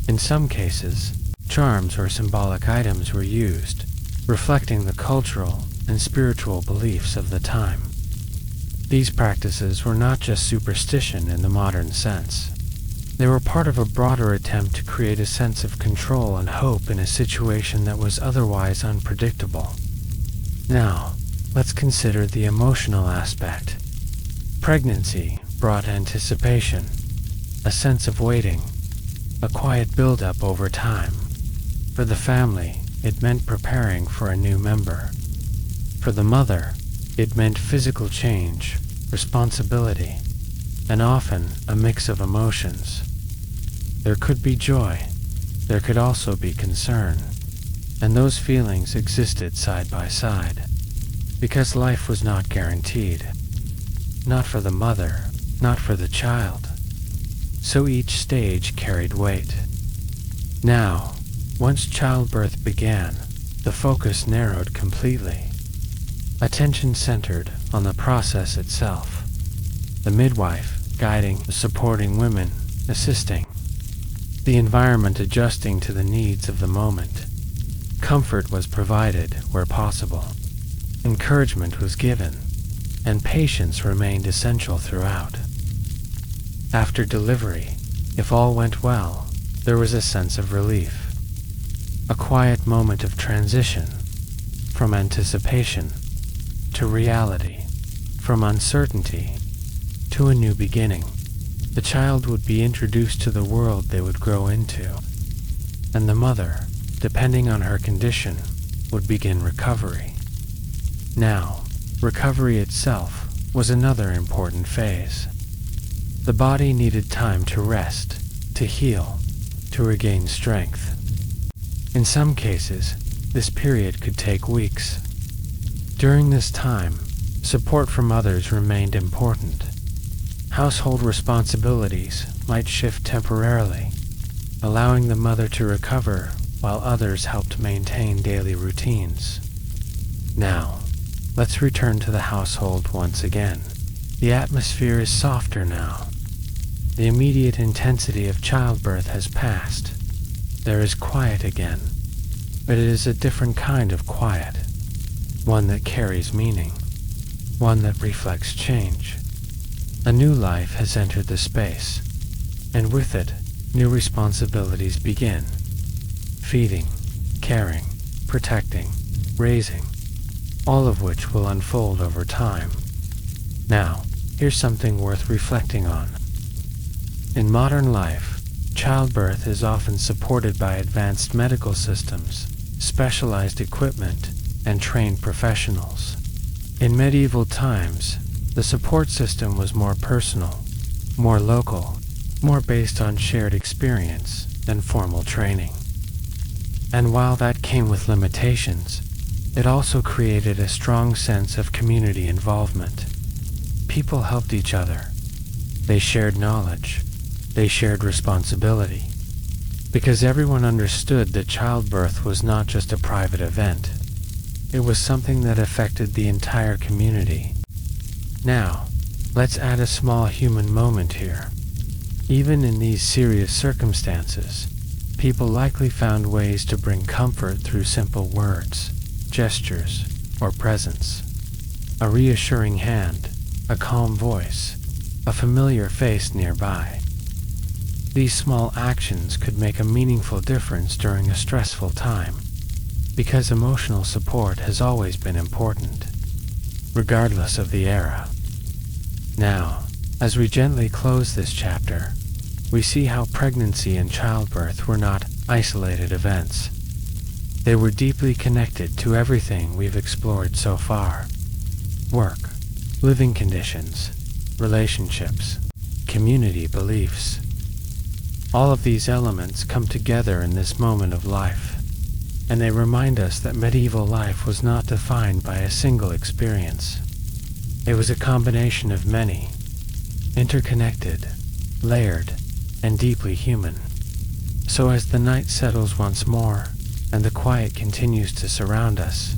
In some cases, charms or symbolic items were used, reflecting the cultural and spiritual beliefs of the time. These practices were not just superstition in the modern sense. They were part of a broader attempt to create a sense of control and hope in a situation that was otherwise unpredictable. Now, let's consider the emotional aspect. Pregnancy brought anticipation, a sense of waiting, a quiet build-up over time. For the family, it meant preparing for a new member. For the mother, it meant physical change, responsibility, and often a mix of emotions. There could be joy, there could also be concern, and those feelings existed side by side, because life was not guaranteed. Not for the mother, not for the child. So each stage carried weight. Now, once childbirth began, the focus narrowed completely. Attention centered on the process itself. The midwife guiding, supporting women, assisting. The environment adjusting to the needs of the moment. Comfort was provided where possible. Encouragement was given, and patience remained essential throughout. After delivery, if all went well, there was a sense of relief. A quiet moment of transition, from anticipation to reality, from uncertainty to a new beginning. The child would be introduced to the world they would grow into, and the mother, depending on her condition, would begin recovery. Now, recovery itself was another important phase. The body needed time to rest, to heal, to regain strength. In some cases, this period could take weeks. During this time, support from others remained important. Household responsibilities might shift temporarily, allowing the mother to recover while others helped maintain daily routines. Now, let's return to the household once again. The atmosphere is softer now. The immediate intensity of childbirth has passed. There is quiet again, but it is a different kind of quiet, one that carries meaning, one that reflects change. A new life has entered the space, and with it, new responsibilities begin. Feeding, caring, protecting, raising, all of which will unfold over time. Now, here's something worth reflecting on. In modern life, childbirth is often supported by advanced medical systems, specialized equipment, and trained professionals. In medieval times, the support system was more personal, more local, more based on shared experience than formal training. And while that came with limitations, it also created a strong sense of community involvement. People helped each other. They shared knowledge. They shared responsibility. Because everyone understood that childbirth was not just a private event. It was something that affected the entire community. Now, let's add a small human moment here. Even in these serious circumstances, people likely found ways to bring comfort through simple words, gestures, or presence. A reassuring hand, a calm voice, a familiar face nearby. These small actions could make a meaningful difference during a stressful time, because emotional support has always been important, regardless of the era. Now, as we gently close this chapter, we see how pregnancy and childbirth were not isolated events. They were deeply connected to everything we've explored so far. Work, living conditions, relationships, community beliefs. All of these elements come together in this moment of life, and they remind us that medieval life was not defined by a single experience. It was a combination of many, interconnected, layered, and deeply human. So as the night settles once more, and the quiet continues to surround us,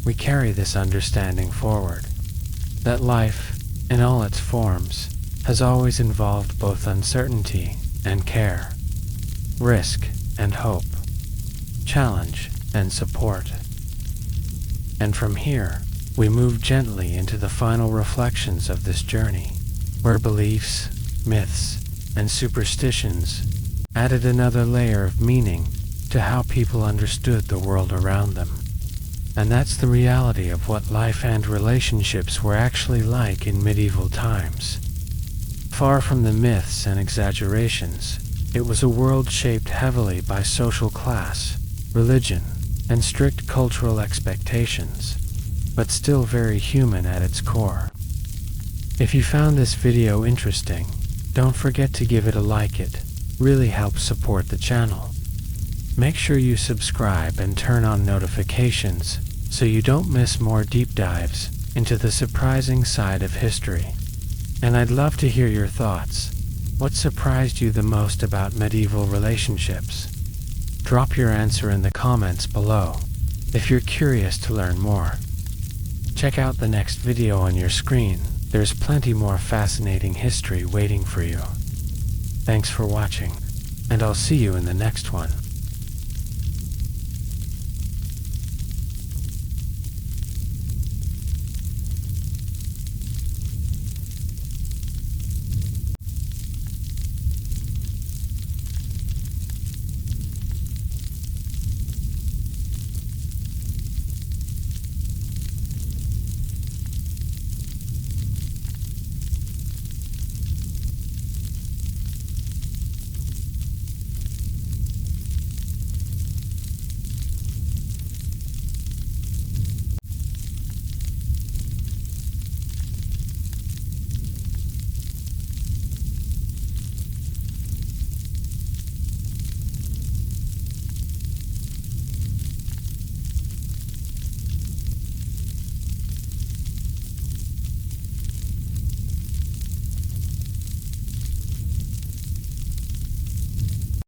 we carry this understanding forward, that life, in all its forms, has always involved both uncertainty and care, risk and hope, challenge and support. And from here, we move gently into the final reflections of this journey, where beliefs, myths, and superstitions added another layer of meaning to how people understood the world around them. And that's the reality of what life and relationships were actually like in medieval times. Far from the myths and exaggerations, it was a world shaped heavily by social class, religion, and strict cultural expectations, but still very human at its core. If you found this video interesting, don't forget to give it a like. It really helps support the channel. Make sure you subscribe and turn on notifications so you don't miss more deep dives into the surprising side of history. And I'd love to hear your thoughts. What surprised you the most about medieval relationships? Drop your answer in the comments below if you're curious to learn more. Check out the next video on your screen. There's plenty more fascinating history waiting for you. Thanks for watching, and I'll see you in the next one.